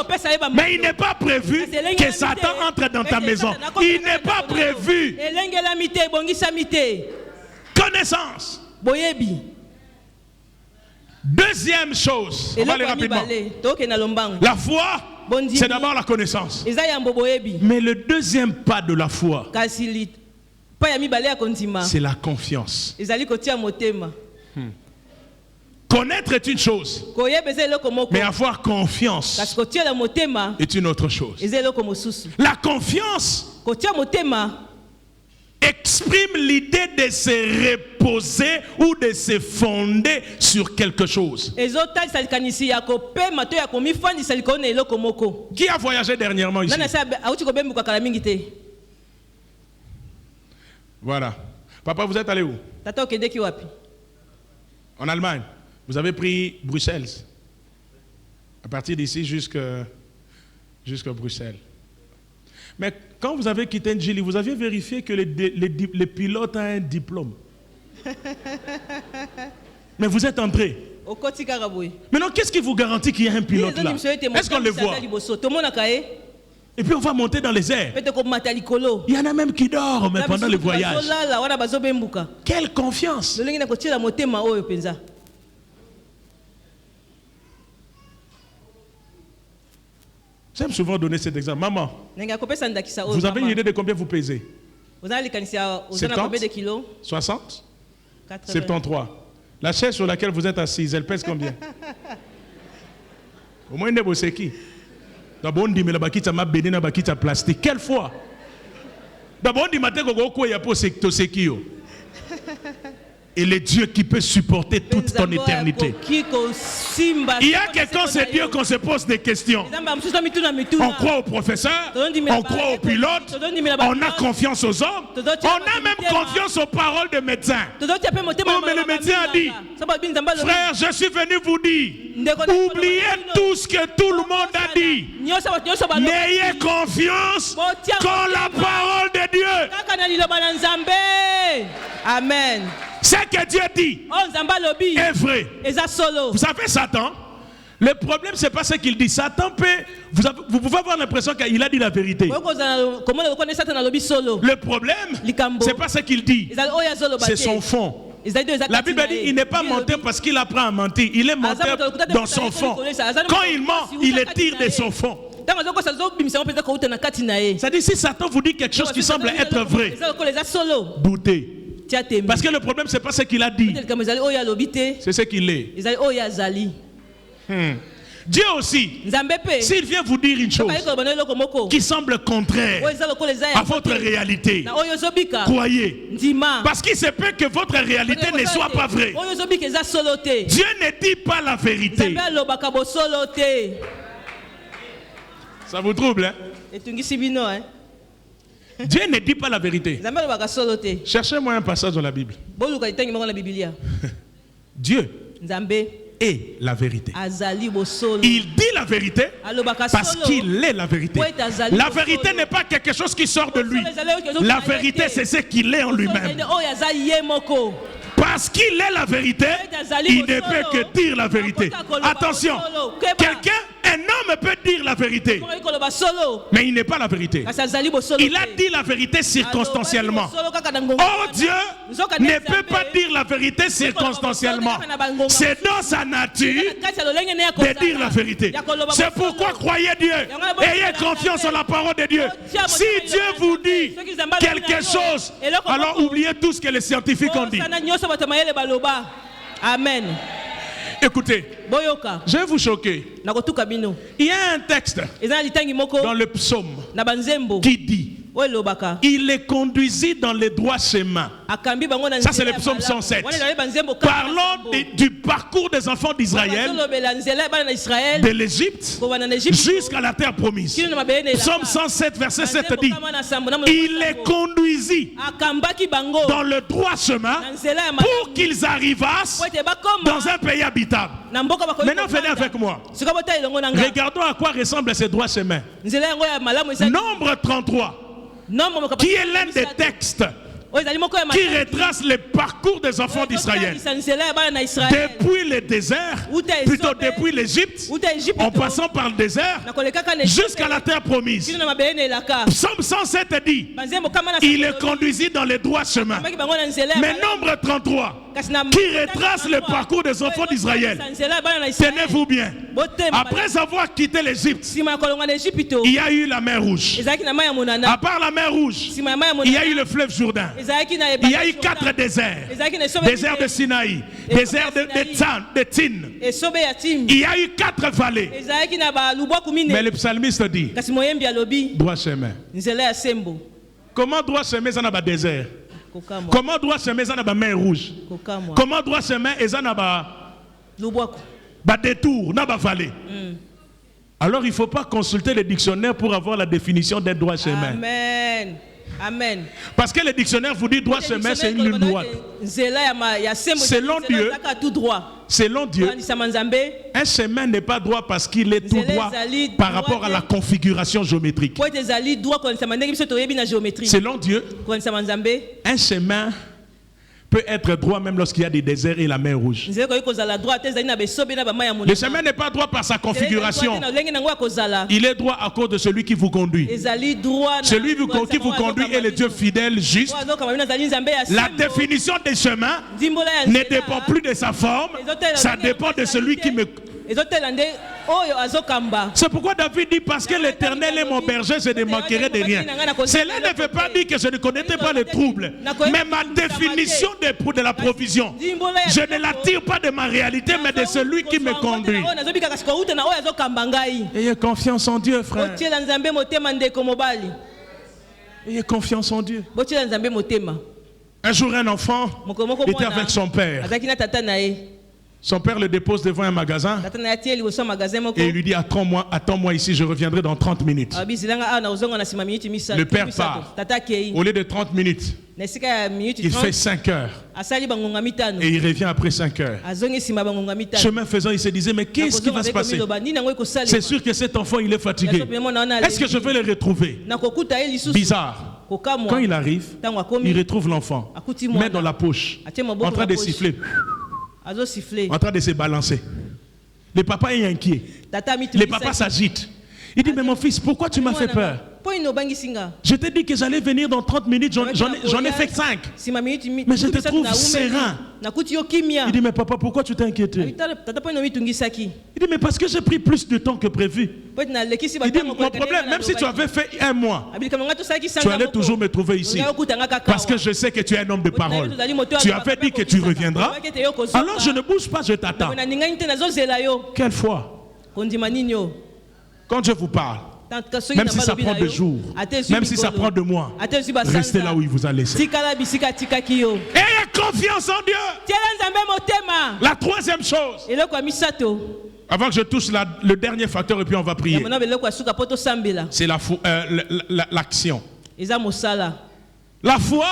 Mais il n'est pas prévu que Satan entre dans ta maison. Il n'est pas prévu. Connaissance. Deuxième chose, on va aller rapidement. La foi, c'est d'abord la connaissance. Mais le deuxième pas de la foi, c'est la confiance. Connaître est une chose, mais avoir confiance est une autre chose. La confiance exprime l'idée de se reposer ou de se fonder sur quelque chose. Qui a voyagé dernièrement ici? Voilà. Papa, vous êtes allé où? En Allemagne. Vous avez pris Bruxelles. À partir d'ici jusqu'à Bruxelles. Mais quand vous avez quitté Njili, vous aviez vérifié que les pilotes ont un diplôme. Mais vous êtes entré. Maintenant, qu'est-ce qui vous garantit qu'il y a un pilote là? Est-ce qu'on le voit? Et puis on va monter dans les airs. Il y en a même qui dorment pendant le voyage. Quelle confiance! J'aime souvent donner cet exemple. Maman, vous avez une idée de combien vous pesez? 70, 60, 73. La chaise sur laquelle vous êtes assise, elle pèse combien? Au moins, vous savez qui? D'abord, on dit, mais la bakita m'a béni, la bakita plastique. Quelle fois? D'abord, on dit, matin, il y a pas de Et le Dieu qui peut supporter toute ton éternité. Il y a quelqu'un, c'est Dieu, qu'on se pose des questions. On croit aux professeurs, on croit aux pilotes, on a confiance aux hommes, on a même confiance aux paroles des médecins. Oh, mais le médecin a dit, frère, je suis venu vous dire, oubliez tout ce que tout le monde a dit. N'ayez confiance qu'en la parole de Dieu. Amen. Ce que Dieu dit est vrai. Vous savez, Satan, le problème, c'est pas ce qu'il dit. Satan peut. Vous pouvez avoir l'impression qu'il a dit la vérité. Le problème, c'est pas ce qu'il dit. C'est son fond. La Bible dit il n'est pas menteur parce qu'il apprend à mentir. Il est menteur dans son fond. Quand il ment, il le tire de son fond. C'est-à-dire, si Satan vous dit quelque chose qui semble être vrai, doutez. Parce que le problème, c'est pas ce qu'il a dit, c'est ce qu'il est. Dieu aussi, s'il vient vous dire une chose qui semble contraire à votre réalité, croyez. Parce qu'il se peut que votre réalité ne soit pas vraie. Dieu ne dit pas la vérité. Ça vous trouble, hein? Dieu ne dit pas la vérité. Cherchez-moi un passage dans la Bible. Dieu est la vérité. Il dit la vérité parce qu'il est la vérité. La vérité n'est pas quelque chose qui sort de lui. La vérité, c'est ce qu'il est en lui-même. Parce qu'il est la vérité, il ne peut que dire la vérité. Attention, un homme peut dire la vérité, mais il n'est pas la vérité. Il a dit la vérité circonstanciellement. Or, Dieu ne peut pas dire la vérité circonstanciellement. C'est dans sa nature de dire la vérité. C'est pourquoi croyez Dieu. Ayez confiance en la parole de Dieu. Si Dieu vous dit quelque chose, alors oubliez tout ce que les scientifiques ont dit. Amen. Écoutez, je vais vous choquer. Il y a un texte dans le psaume qui dit il les conduisit dans les droits chemins. Ça, c'est le psaume 107. Parlons du parcours des enfants d'Israël, de l'Égypte jusqu'à la terre promise. Psaume 107, verset 7 dit il les conduisit dans le droit chemin pour qu'ils arrivassent dans un pays habitable. Maintenant, venez avec moi. Regardons à quoi ressemble ces droits chemins. Nombre 33. Qui est l'un des textes qui retrace le parcours des enfants d'Israël depuis le désert, plutôt depuis l'Égypte, en passant par le désert jusqu'à la terre promise. Psaume 107 dit il est conduisit dans les droits chemins. Mais nombre 33 qui retrace le parcours des enfants d'Israël, tenez-vous bien, après avoir quitté l'Égypte, il y a eu la mer Rouge. À part la mer Rouge, il y a eu le fleuve Jourdain. Il y a eu 4 déserts. Désert de Sinaï, désert de Tin. Il y a eu 4 vallées. Mais le psalmiste dit droit chemin. Comment droit chemin ça n'a pas désert? Comment droit chemin ça n'a pas mer rouge? Comment droit chemin ça n'a pas détour, n'a pas vallée? Alors il ne faut pas consulter le dictionnaire pour avoir la définition d'un droit chemin. Amen. Amen. Parce que le dictionnaire vous dit droit chemin, c'est une ligne droite. Selon Dieu, un chemin n'est pas droit parce qu'il est tout droit par rapport à la configuration géométrique. Selon Dieu, un chemin peut être droit même lorsqu'il y a des déserts et la mer rouge. Le chemin n'est pas droit par sa configuration. Il est droit à cause de celui qui vous conduit. Celui qui vous conduit est le Dieu fidèle, juste. La définition des chemins ne dépend plus de sa forme, ça dépend de celui qui me... C'est pourquoi David dit parce que l'Éternel est mon berger, je ne manquerai de rien. Cela ne veut pas dire que je ne connaissais pas les troubles, mais ma définition de la provision, je ne la tire pas de ma réalité, mais de celui qui me conduit. Ayez confiance en Dieu, frère. Ayez confiance en Dieu. Un jour, un enfant était avec son père. Son père le dépose devant un magasin et il lui dit attends-moi ici, je reviendrai dans 30 minutes. Le père part. Au lieu de 30 minutes, il fait 5 heures et il revient après 5 heures. Chemin faisant, il se disait mais qu'est-ce qui va se passer? C'est sûr que cet enfant il est fatigué. Est-ce que je vais le retrouver? Bizarre. Quand il arrive, il retrouve l'enfant, met dans la poche, en train de siffler. En train de se balancer. Le papa est inquiet. Le papa s'agite. Il dit mais mon fils, pourquoi tu m'as fait peur? Je t'ai dit que j'allais venir dans 30 minutes, j'en ai fait 5. Mais je te trouve serein. Il dit mais papa, pourquoi tu t'es inquiété? Il dit mais parce que j'ai pris plus de temps que prévu. Il dit mon problème, même si tu avais fait 1 mois, tu allais toujours me trouver ici. Parce que je sais que tu es un homme de parole. Tu avais dit que tu reviendras. Alors je ne bouge pas, je t'attends. Quelle foi? Quand je vous parle, même si ça prend 2 jours, même si ça prend 2 mois, restez là où il vous a laissé. Ayez confiance en Dieu. La 3e chose, avant que je touche le dernier facteur et puis on va prier, c'est l'action. La foi,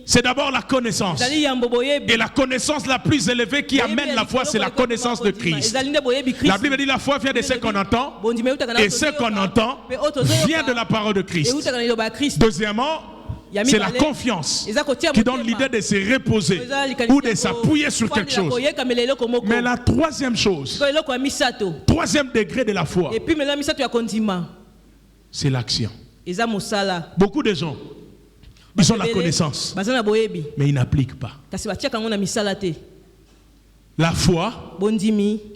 c'est d'abord la connaissance. Et la connaissance la plus élevée qui amène la foi, c'est la connaissance de Christ. La Bible dit la foi vient de ce qu'on entend. Et ce qu'on entend vient de la parole de Christ. Deuxièmement, c'est la confiance qui donne l'idée de se reposer ou de s'appuyer sur quelque chose. Mais la 3e chose, 3e degré de la foi, c'est l'action. Beaucoup de gens, ils ont la connaissance, mais ils n'appliquent pas. La foi,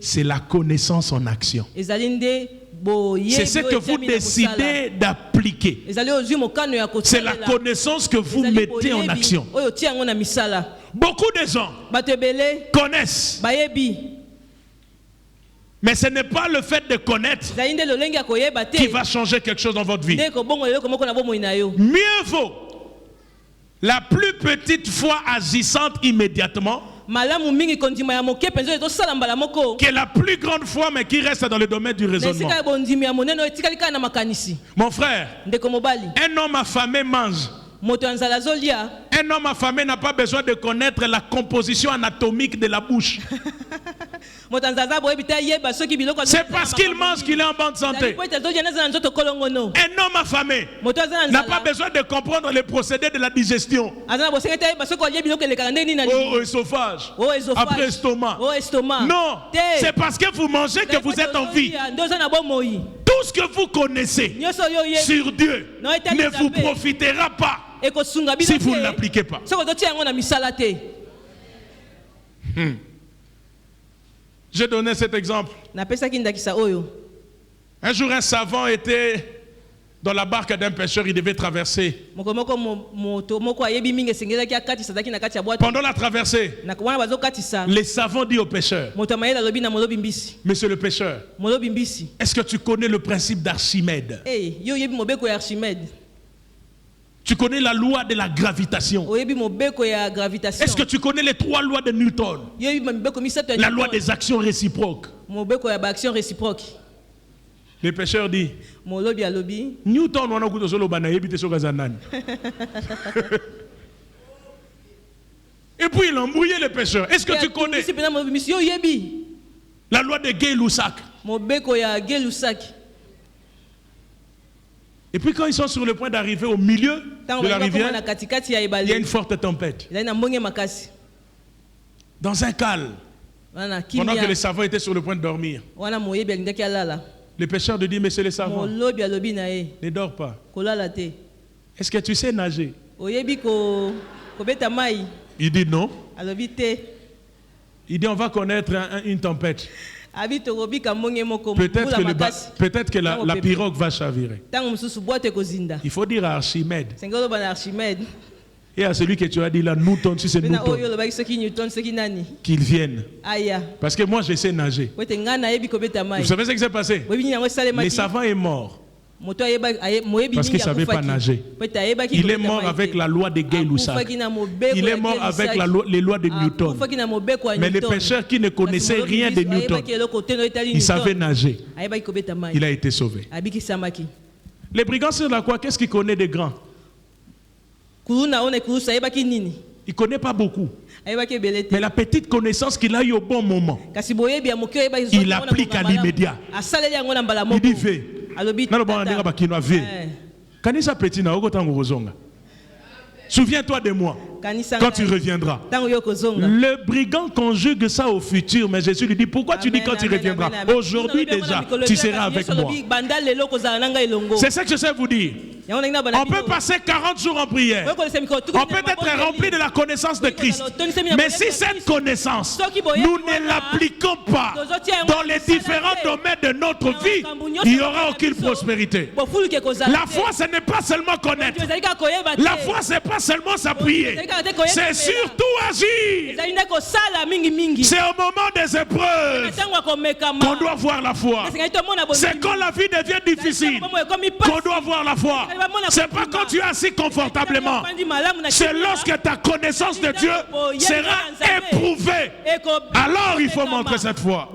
c'est la connaissance en action. C'est ce que vous décidez d'appliquer. C'est la connaissance que vous mettez en action. Beaucoup de gens connaissent. Mais ce n'est pas le fait de connaître qui va changer quelque chose dans votre vie. Mieux vaut la plus petite foi agissante immédiatement que la plus grande foi mais qui reste dans le domaine du raisonnement. Mon frère, un homme affamé mange. Un homme affamé n'a pas besoin de connaître la composition anatomique de la bouche. C'est parce qu'il mange qu'il est en bonne santé. Un homme affamé n'a pas besoin de comprendre les procédés de la digestion. Au ésophage, après estomac. Non, c'est parce que vous mangez que vous êtes en vie. Tout ce que vous connaissez sur Dieu ne vous profitera pas si vous ne l'appliquez pas. Je donnais cet exemple. Un jour, un savant était dans la barque d'un pêcheur, il devait traverser. Pendant la traversée, les savants disent au pêcheur: Monsieur le pêcheur, est-ce que tu connais le principe d'Archimède? Tu connais la loi de la gravitation? Est-ce que tu connais les 3 lois de Newton? La loi des actions réciproques. Le pêcheur dit: Newton, et puis il a embrouillé le pêcheur. Est-ce que tu connais la loi de Gay-Lussac? Et puis quand ils sont sur le point d'arriver au milieu de la rivière, il y a une forte tempête. Dans un calme, pendant que les savants étaient sur le point de dormir, le pêcheur lui dit: Monsieur le savant, ne dors pas. Est-ce que tu sais nager? Il dit non. Il dit: on va connaître une tempête. Peut-être que la pirogue va chavirer. Il faut dire à Archimède et à celui que tu as dit là, Newton, si c'est Newton, qu'il vienne. Parce que moi je sais nager. Vous savez ce qui s'est passé? Le savant est mort. Parce qu'il ne savait pas nager. Il est mort avec la loi de Gay-Lussac. Il est mort avec les lois de Newton. Mais les pêcheurs qui ne connaissaient rien de Newton, ils savaient nager. Il a été sauvé. Les brigands sur la croix, qu'est-ce qu'il connaît des grands? Il ne connaît pas beaucoup. Mais la petite connaissance qu'il a eu au bon moment, il l'applique à l'immédiat. Il dit fais. Souviens-toi de moi quand tu reviendras. Le brigand conjugue ça au futur, mais Jésus lui dit pourquoi tu dis quand tu reviendras? Aujourd'hui déjà, tu seras avec moi. C'est ça que je sais vous dire. On peut passer 40 jours en prière. On peut être rempli de la connaissance de Christ. Mais si cette connaissance, nous ne l'appliquons pas dans les différents domaines de notre vie, il n'y aura aucune prospérité. La foi, ce n'est pas seulement connaître. La foi, ce n'est pas seulement s'appuyer. C'est surtout agir. C'est au moment des épreuves qu'on doit voir la foi. C'est quand la vie devient difficile qu'on doit voir la foi. C'est pas quand tu es assis confortablement. C'est lorsque ta connaissance de Dieu sera éprouvée. Alors il faut montrer cette foi.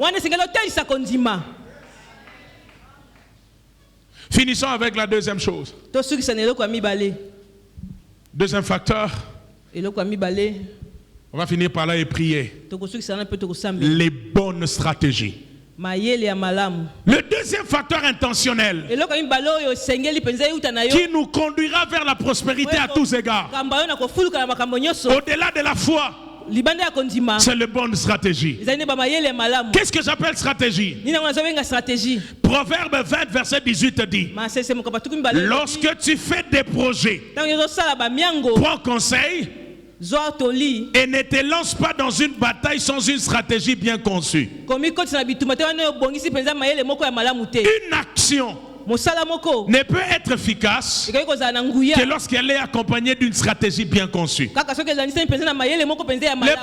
Finissons avec la deuxième chose. Deuxième facteur. On va finir par là et prier. Les bonnes stratégies. Le deuxième facteur intentionnel qui nous conduira vers la prospérité à tous égards, au-delà de la foi, c'est les bonnes stratégies. Qu'est-ce que j'appelle stratégie? Proverbe 20 verset 18 dit: lorsque tu fais des projets, prends conseil et ne te lance pas dans une bataille sans une stratégie bien conçue. Une action ne peut être efficace que lorsqu'elle est accompagnée d'une stratégie bien conçue. Le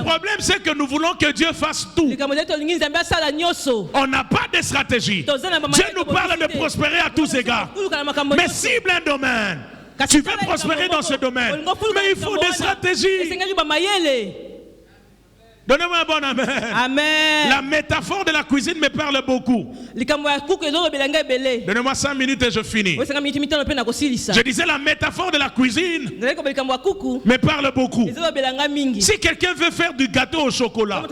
problème, c'est que nous voulons que Dieu fasse tout. On n'a pas de stratégie. Dieu nous parle de prospérer à tous égards. Mais cible un domaine. Tu veux prospérer dans ce domaine, mais il faut des stratégies. Donnez-moi un bon amen. Amen. La métaphore de la cuisine me parle beaucoup. Donnez-moi 5 minutes et je finis. Je disais la métaphore de la cuisine me parle beaucoup. Si quelqu'un veut faire du gâteau au chocolat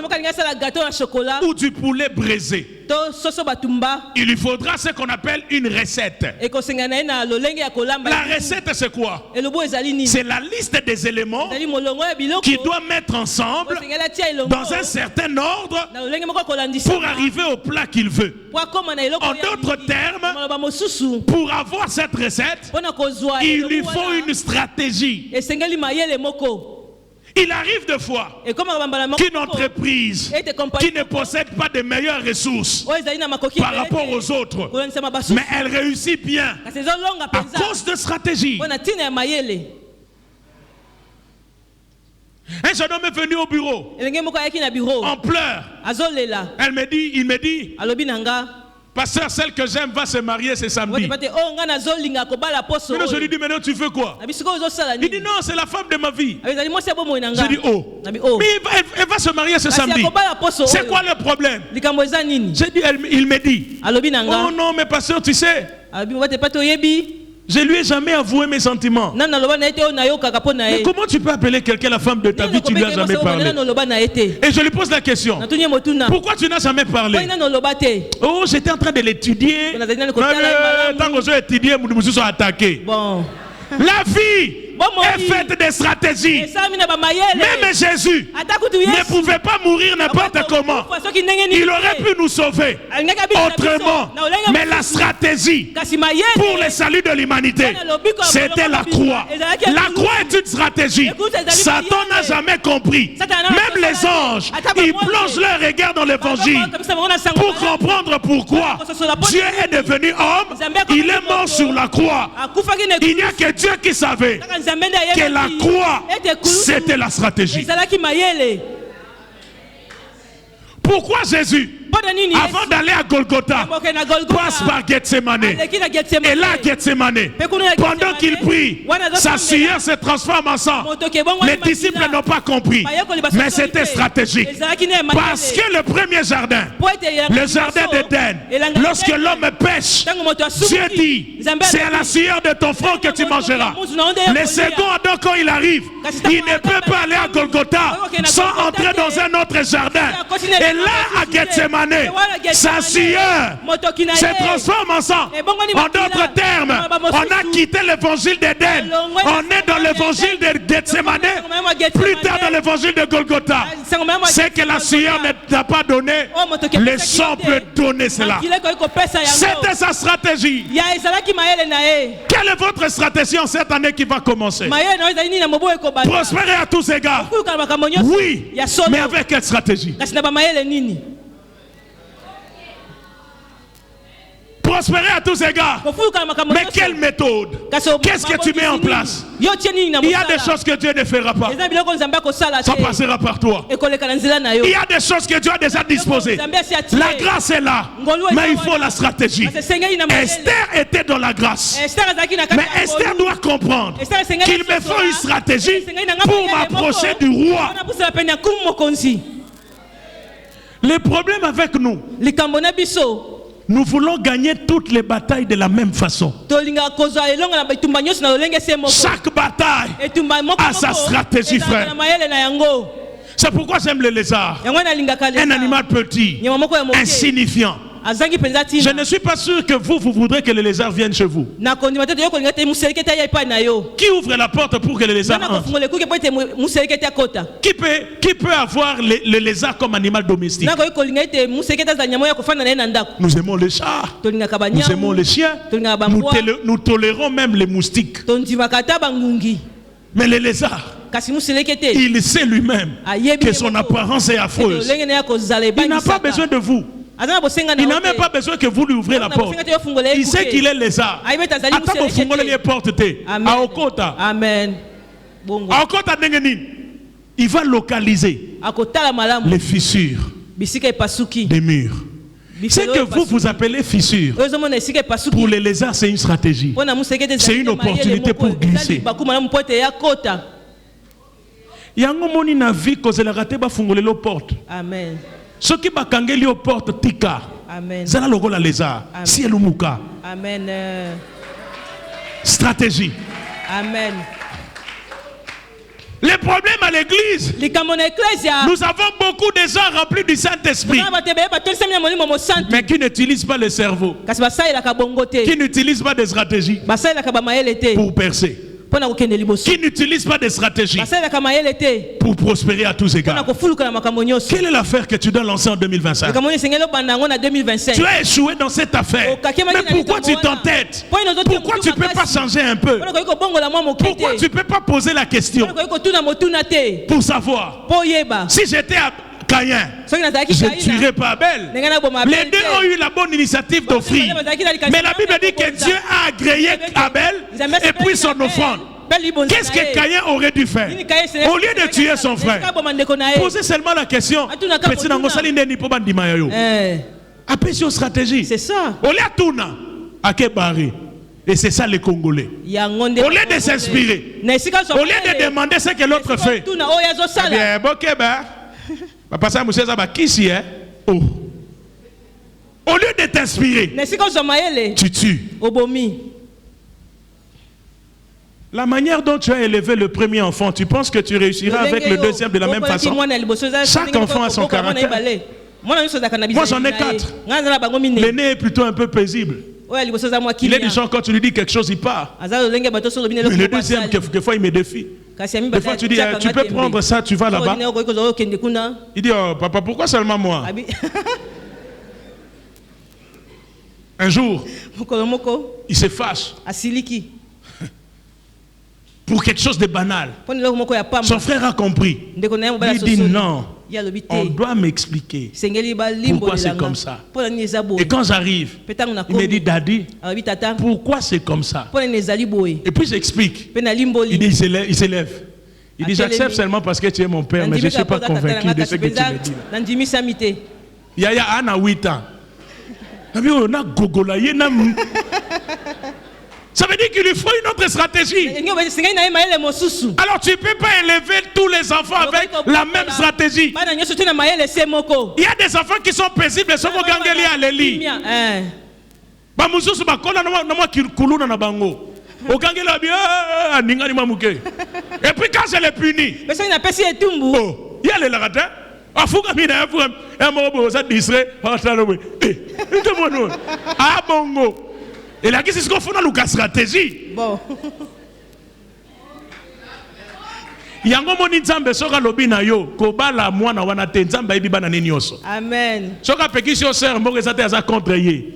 ou du poulet braisé, il lui faudra ce qu'on appelle une recette. La recette, c'est quoi? C'est la liste des éléments qu'il doit mettre ensemble dans un certain ordre pour arriver au plat qu'il veut. En d'autres termes, pour avoir cette recette, il lui faut une stratégie. Il arrive de fois qu'une entreprise qui ne possède pas de meilleures ressources par rapport aux autres, mais elle réussit bien à cause de stratégie. Un jeune homme est venu au bureau en pleurs. Il me dit, pasteur, celle que j'aime va se marier ce samedi. Mais je lui dis, maintenant tu veux quoi? Il dit, non, c'est la femme de ma vie. Je dis, oh. Mais elle va se marier ce samedi. C'est quoi le problème? Il me dit, oh non, mais pasteur, tu sais, je lui ai jamais avoué mes sentiments. Mais comment tu peux appeler quelqu'un la femme de ta vie, tu lui as jamais parlé? Et je lui pose la question, pourquoi tu n'as jamais parlé? Oh, j'étais en train de l'étudier. Tant que j'ai étudié, je me suis attaqué. La vie est faite de stratégies. Même Jésus ne pouvait pas mourir n'importe comment. Il aurait pu nous sauver autrement. Mais la stratégie pour le salut de l'humanité, c'était la croix. La croix est une stratégie. Satan n'a jamais compris. Même les anges, ils plongent leur regard dans l'évangile pour comprendre pourquoi Dieu est devenu homme. Il est mort sur la croix. Il n'y a que Dieu qui savait que la croix, c'était la stratégie. Pourquoi Jésus avant d'aller à Golgotha, passe par Gethsemane. Et là, Gethsemane, pendant qu'il prie, sa sueur se transforme en sang. Les disciples n'ont pas compris, mais c'était stratégique. Parce que le premier jardin, le jardin d'Éden, lorsque l'homme pêche, Dieu dit, c'est à la sueur de ton front que tu mangeras. Le second Adam, quand il arrive, il ne peut pas aller à Golgotha sans entrer dans un autre jardin. Et là, à Gethsemane, sa sueur se transforme en sang. En d'autres termes, on a quitté l'évangile d'Éden. On est dans l'évangile de Gethsemane. Plus tard dans l'évangile de Golgotha. C'est que la sueur ne t'a pas donné. Le sang peut donner cela. C'était sa stratégie. Quelle est votre stratégie en cette année qui va commencer? Prospérer à tous égards. Oui, mais avec quelle stratégie? Prospérer à tous égards. Mais quelle méthode? Qu'est-ce que tu mets en place? Il y a des choses que Dieu ne fera pas. Ça passera par toi. Il y a des choses que Dieu a déjà disposées. La grâce est là, mais il faut la stratégie. Esther était dans la grâce. Mais Esther doit comprendre qu'il me faut une stratégie pour m'approcher du roi. Le problème avec nous, nous voulons gagner toutes les batailles de la même façon. Chaque bataille a sa stratégie, frère. C'est pourquoi j'aime le lézard. Un animal petit, insignifiant. Je ne suis pas sûr que vous voudrez que le lézard vienne chez vous. Qui ouvre la porte pour que le lézard entre? Qui peut avoir le lézard comme animal domestique? Nous aimons les chats, nous aimons les chiens, nous tolérons même les moustiques. Mais le lézard, il sait lui-même que son apparence est affreuse. Il n'a pas besoin de vous. Il n'a même pas besoin que vous lui ouvrez la porte. Il sait qu'il est lézard. Amen. Il va localiser les fissures des murs. Ce que vous appelez fissure, pour les lézards, c'est une stratégie. C'est une opportunité pour glisser. Amen. Ce qui va kangeli aux portes tika. Amen. Zala logo la lézard. Si elumuka. Amen. Stratégie. Amen. Les problèmes à l'église. Nous avons beaucoup de gens remplis du Saint-Esprit, mais qui n'utilisent pas le cerveau, qui n'utilisent pas de stratégie pour percer, qui n'utilise pas de stratégie pour prospérer à tous égards. Quelle est l'affaire que tu dois lancer en 2025? Tu as échoué dans cette affaire. Mais pourquoi tu t'entêtes? Pourquoi tu ne peux pas changer un peu? Pourquoi tu ne peux pas poser la question pour savoir? Si j'étais à Caïn, je ne tuerai pas Abel. Les deux ont eu la bonne initiative d'offrir. Mais la Bible dit que Dieu a agréé Abel et puis son offrande. Qu'est-ce que Caïn aurait dû faire? Au lieu de tuer son frère, posez seulement la question. Après sur stratégie. C'est ça. Au lieu de tourner à Kebari. Et c'est ça les Congolais. Au lieu de s'inspirer, au lieu de demander ce que l'autre fait. Bien, bon, au lieu de t'inspirer, tu tues. La manière dont tu as élevé le premier enfant, tu penses que tu réussiras avec le deuxième de la même façon? Chaque enfant a son caractère. Moi j'en ai 4. L'aîné est plutôt un peu paisible. Il est du genre, quand tu lui dis quelque chose, il part. Mais le deuxième, quelquefois, il me défie. Des fois, tu dis, tu peux prendre ça, tu vas là-bas. Il dit, oh, papa, pourquoi seulement moi? Un jour, il se fâche pour quelque chose de banal. Son frère a compris. Il dit, non, on doit m'expliquer pourquoi c'est comme ça. Et quand j'arrive, il me dit, Daddy, pourquoi c'est comme ça? Et puis j'explique. Il dit, il s'élève. Il dit, j'accepte seulement parce que tu es mon père, mais je ne suis pas convaincu de ce que tu me dis. Yaya ana 8 ans. Ça veut dire qu'il lui faut une autre stratégie. Alors tu ne peux pas élever tous les enfants avec la même stratégie. Il y a des enfants qui sont paisibles, sont gangeli à l'eli. Et puis quand je les punis, il y a les laratins. Ah bongo. Et là, qu'est-ce qu'on fait dans la stratégie? Bon. Yango moni nzambe soka lobi na yo ko bala mwana wana te nzambe yebi bana nini yoso. Amen. Soka pekisi yo sœur moko ezate aza contre ye.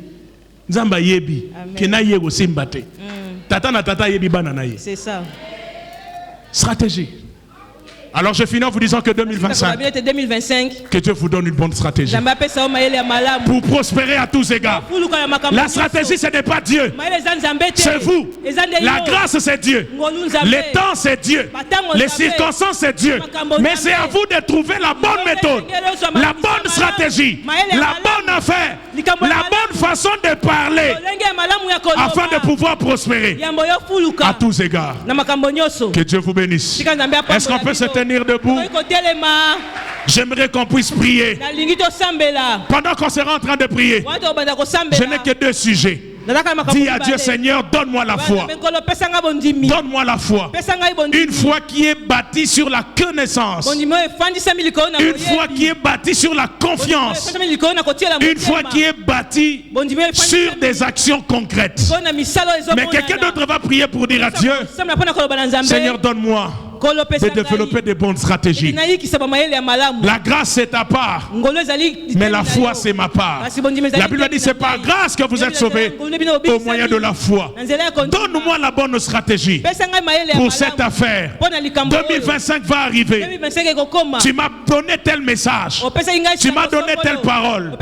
Nzambe yebi ke na ye ko simba te. Tata na tata yebi bana na ye. C'est ça. Stratégie. Alors je finis en vous disant que 2025, que Dieu vous donne une bonne stratégie pour prospérer à tous égards. La stratégie, ce n'est pas Dieu, c'est vous. La grâce, c'est Dieu. Les temps, c'est Dieu. Les circonstances, c'est Dieu. Mais c'est à vous de trouver la bonne méthode, la bonne stratégie, la bonne affaire, la bonne façon de parler afin de pouvoir prospérer à tous égards. Que Dieu vous bénisse. Est-ce qu'on peut se tenir debout? J'aimerais qu'on puisse prier. Pendant qu'on sera en train de prier, je n'ai que 2 sujets. Dis à Dieu, Seigneur, donne-moi la foi. Donne-moi la foi. Une foi qui est bâtie sur la connaissance. Une foi qui est bâtie sur la confiance. Une foi qui est bâtie sur des actions concrètes. Mais quelqu'un d'autre va prier pour dire à Dieu, Seigneur, donne-moi de développer des bonnes stratégies. La grâce c'est ta part, mais la foi c'est ma part. La Bible dit c'est par grâce que vous êtes sauvés au moyen de la foi. Donne-moi la bonne stratégie pour cette affaire. 2025 va arriver. Tu m'as donné tel message, tu m'as donné telle parole.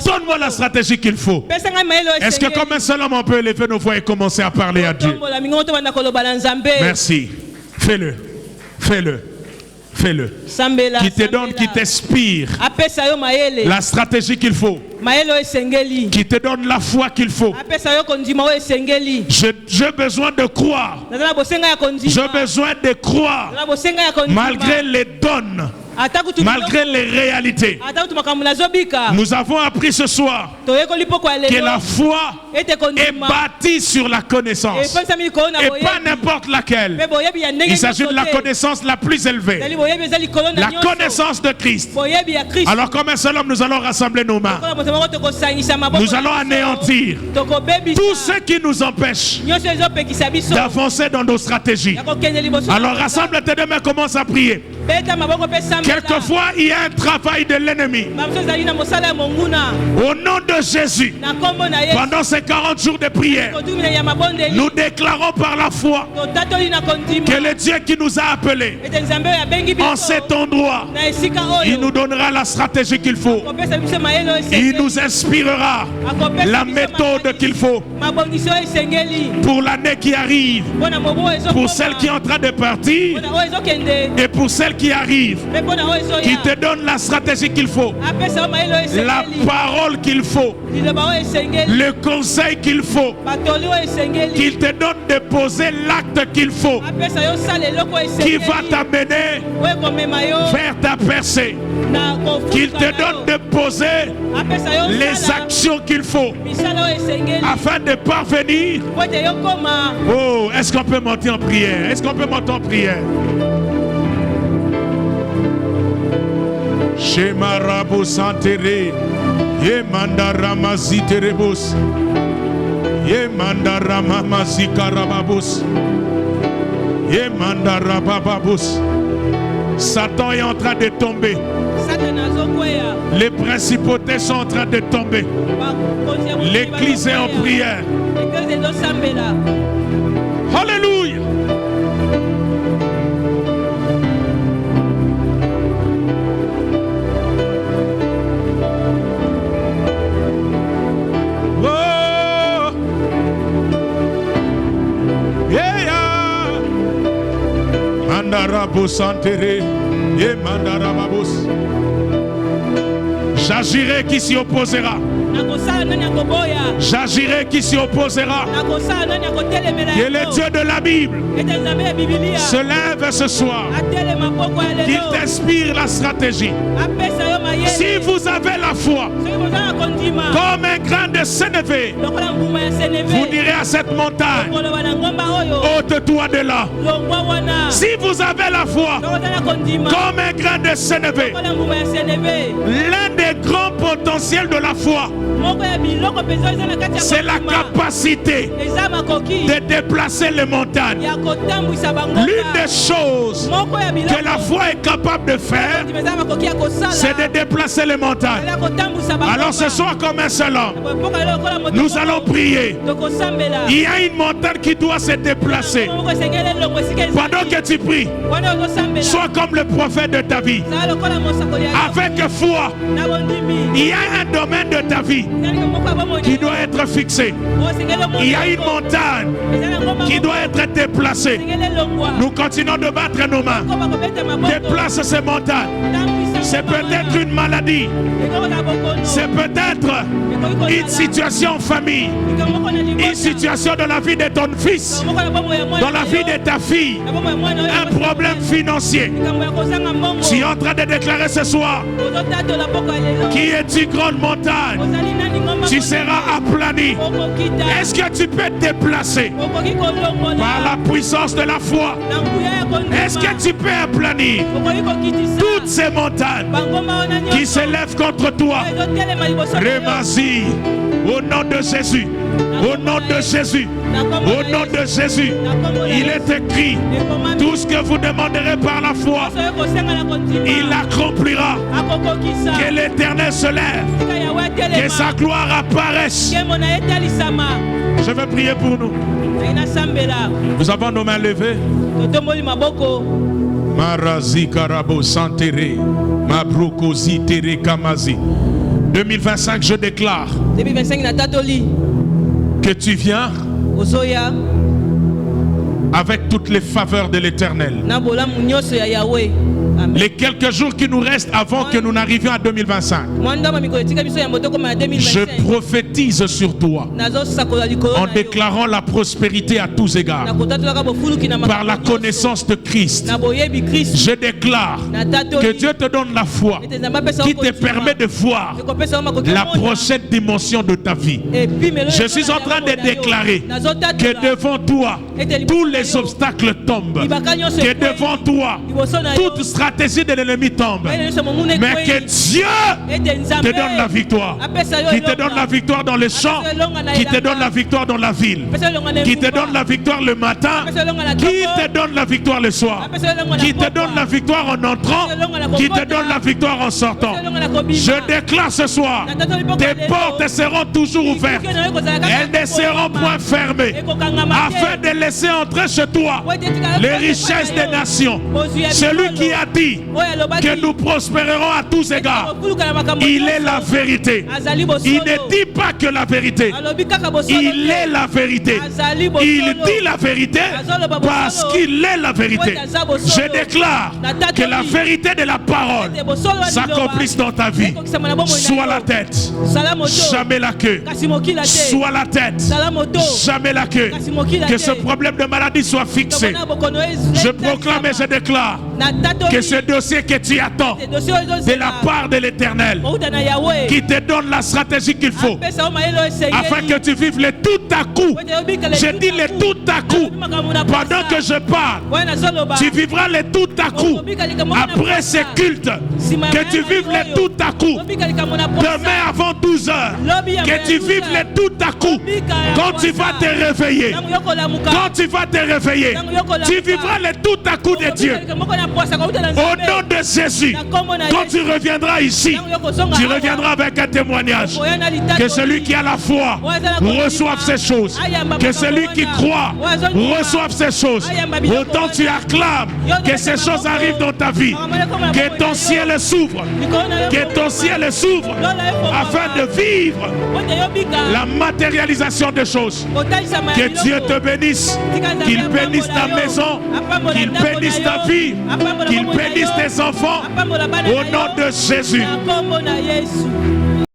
Donne-moi la stratégie qu'il faut. Est-ce que comme un seul homme on peut élever nos voix et commencer à parler à Dieu? Merci. Fais-le. Fais-le. Fais-le. Qui te donne, qui t'inspire la stratégie qu'il faut. Qui te donne la foi qu'il faut. J'ai besoin de croire. J'ai besoin de croire. Malgré les donnes. Malgré les réalités. Nous avons appris ce soir que la foi est bâtie sur la connaissance et pas n'importe laquelle. Il s'agit de la connaissance la plus élevée, la connaissance de Christ. Alors comme un seul homme, nous allons rassembler nos mains. Nous allons anéantir tout ce qui nous empêche d'avancer dans nos stratégies. Alors rassemble tes deux mains, commence à prier. Quelquefois, il y a un travail de l'ennemi. Au nom de Jésus, pendant ces 40 jours de prière, nous déclarons par la foi que le Dieu qui nous a appelés en cet endroit, il nous donnera la stratégie qu'il faut. Il nous inspirera la méthode qu'il faut pour l'année qui arrive, pour celle qui est en train de partir et pour celle qui arrive. Qui te donne la stratégie qu'il faut, la parole qu'il faut, le conseil qu'il faut, qu'il te donne de poser l'acte qu'il faut, qui va t'amener vers ta percée, qu'il te donne de poser les actions qu'il faut afin de parvenir. Oh, est-ce qu'on peut monter en prière? Est-ce qu'on peut monter en prière? Shema Rabo Santere, Yemanda Ramasi Terebus, Yemanda Ramamasi Karababus, Yemanda Rabababus. Satan est en train de tomber. Les principautés sont en train de tomber. L'église est en prière. Alléluia. J'agirai qui s'y opposera. J'agirai qui s'y opposera. Que le Dieu de la Bible se lève ce soir. Qu'il t'inspire la stratégie. Si vous avez la foi comme un grain de sénévé, vous direz à cette montagne, ôte-toi de là. Si vous avez la foi comme un grain de sénévé, l'un des grands potentiels de la foi, c'est la capacité de déplacer les montagnes. L'une des choses que la foi est capable de faire, c'est de déplacer les montagnes. Alors ce soir, comme un seul homme, nous allons prier. Il y a une montagne qui doit se déplacer. Pendant que tu pries, sois comme le prophète de ta vie. Avec foi, il y a un domaine de ta vie qui doit être fixé. Il y a une montagne qui doit être déplacée. Nous continuons de battre nos mains. Déplace ces montagnes. C'est peut-être une maladie. C'est peut-être une situation en famille. Une situation dans la vie de ton fils. Dans la vie de ta fille. Un problème financier. Tu es en train de déclarer ce soir. Qui est une grande montagne? Tu seras aplani. Est-ce que tu peux te déplacer par la puissance de la foi? Est-ce que tu peux aplanir toutes ces montagnes qui s'élèvent contre toi? Remasi, au nom de Jésus. Au nom de Jésus. Au nom de Jésus. Il est écrit, tout ce que vous demanderez par la foi, il accomplira. Que l'Éternel se lève. Que sa gloire apparaisse. Je vais prier pour nous. Nous avons nos mains levées. Marazi Karabo Santere, Mabrokozi Tere Kamazi. 2025, je déclare que tu viens avec toutes les faveurs de l'Éternel. Les quelques jours qui nous restent avant que nous n'arrivions à 2025, je prophétise sur toi en déclarant la prospérité à tous égards par la connaissance de Christ. Je déclare que Dieu te donne la foi qui te permet de voir la prochaine dimension de ta vie. Je suis en train de déclarer que devant toi tous les obstacles tombent, que devant toi toute stratégie de l'ennemi tombe, mais que Dieu te donne la victoire, qui te donne la victoire dans les champs, qui te donne la victoire dans la ville, qui te donne la victoire le matin, qui te donne la victoire le soir, qui te donne la victoire en entrant, qui te donne la victoire en sortant. Je déclare ce soir, tes portes seront toujours ouvertes, elles ne seront point fermées, afin de laisser entrer chez toi les richesses des nations. Celui qui a dit que nous prospérerons à tous égards, il est la vérité. Il ne dit pas que la vérité, il est la vérité. Il dit la vérité parce qu'il est la vérité. Je déclare que la vérité de la parole s'accomplisse dans ta vie. Sois la tête, jamais la queue. Sois la tête, jamais la queue. Que ce problème de maladie soit fixé. Je proclame et je déclare que ce dossier que tu attends de la part de l'Éternel, qui te donne la stratégie qu'il faut afin que tu vives le tout à coup. Je dis le tout à coup. Pendant que je parle, tu vivras le tout à coup. Après ces cultes, que tu vives le tout à coup. Demain avant 12 heures, que tu vives le tout à coup. Quand tu vas te réveiller, quand tu vas te réveiller, tu vivras le tout à coup de Dieu. Au nom de Jésus, quand tu reviendras ici, tu reviendras avec un témoignage. Que celui qui a la foi reçoive ces choses. Que celui qui croit reçoive ces choses. Autant tu acclames que ces choses arrivent dans ta vie. Que ton ciel s'ouvre. Que ton ciel s'ouvre afin de vivre la matérialisation des choses. Que Dieu te bénisse. Qu'il bénisse ta maison. Qu'il bénisse ta vie. Qu'il bénisse Bénisse tes enfants au nom de Jésus.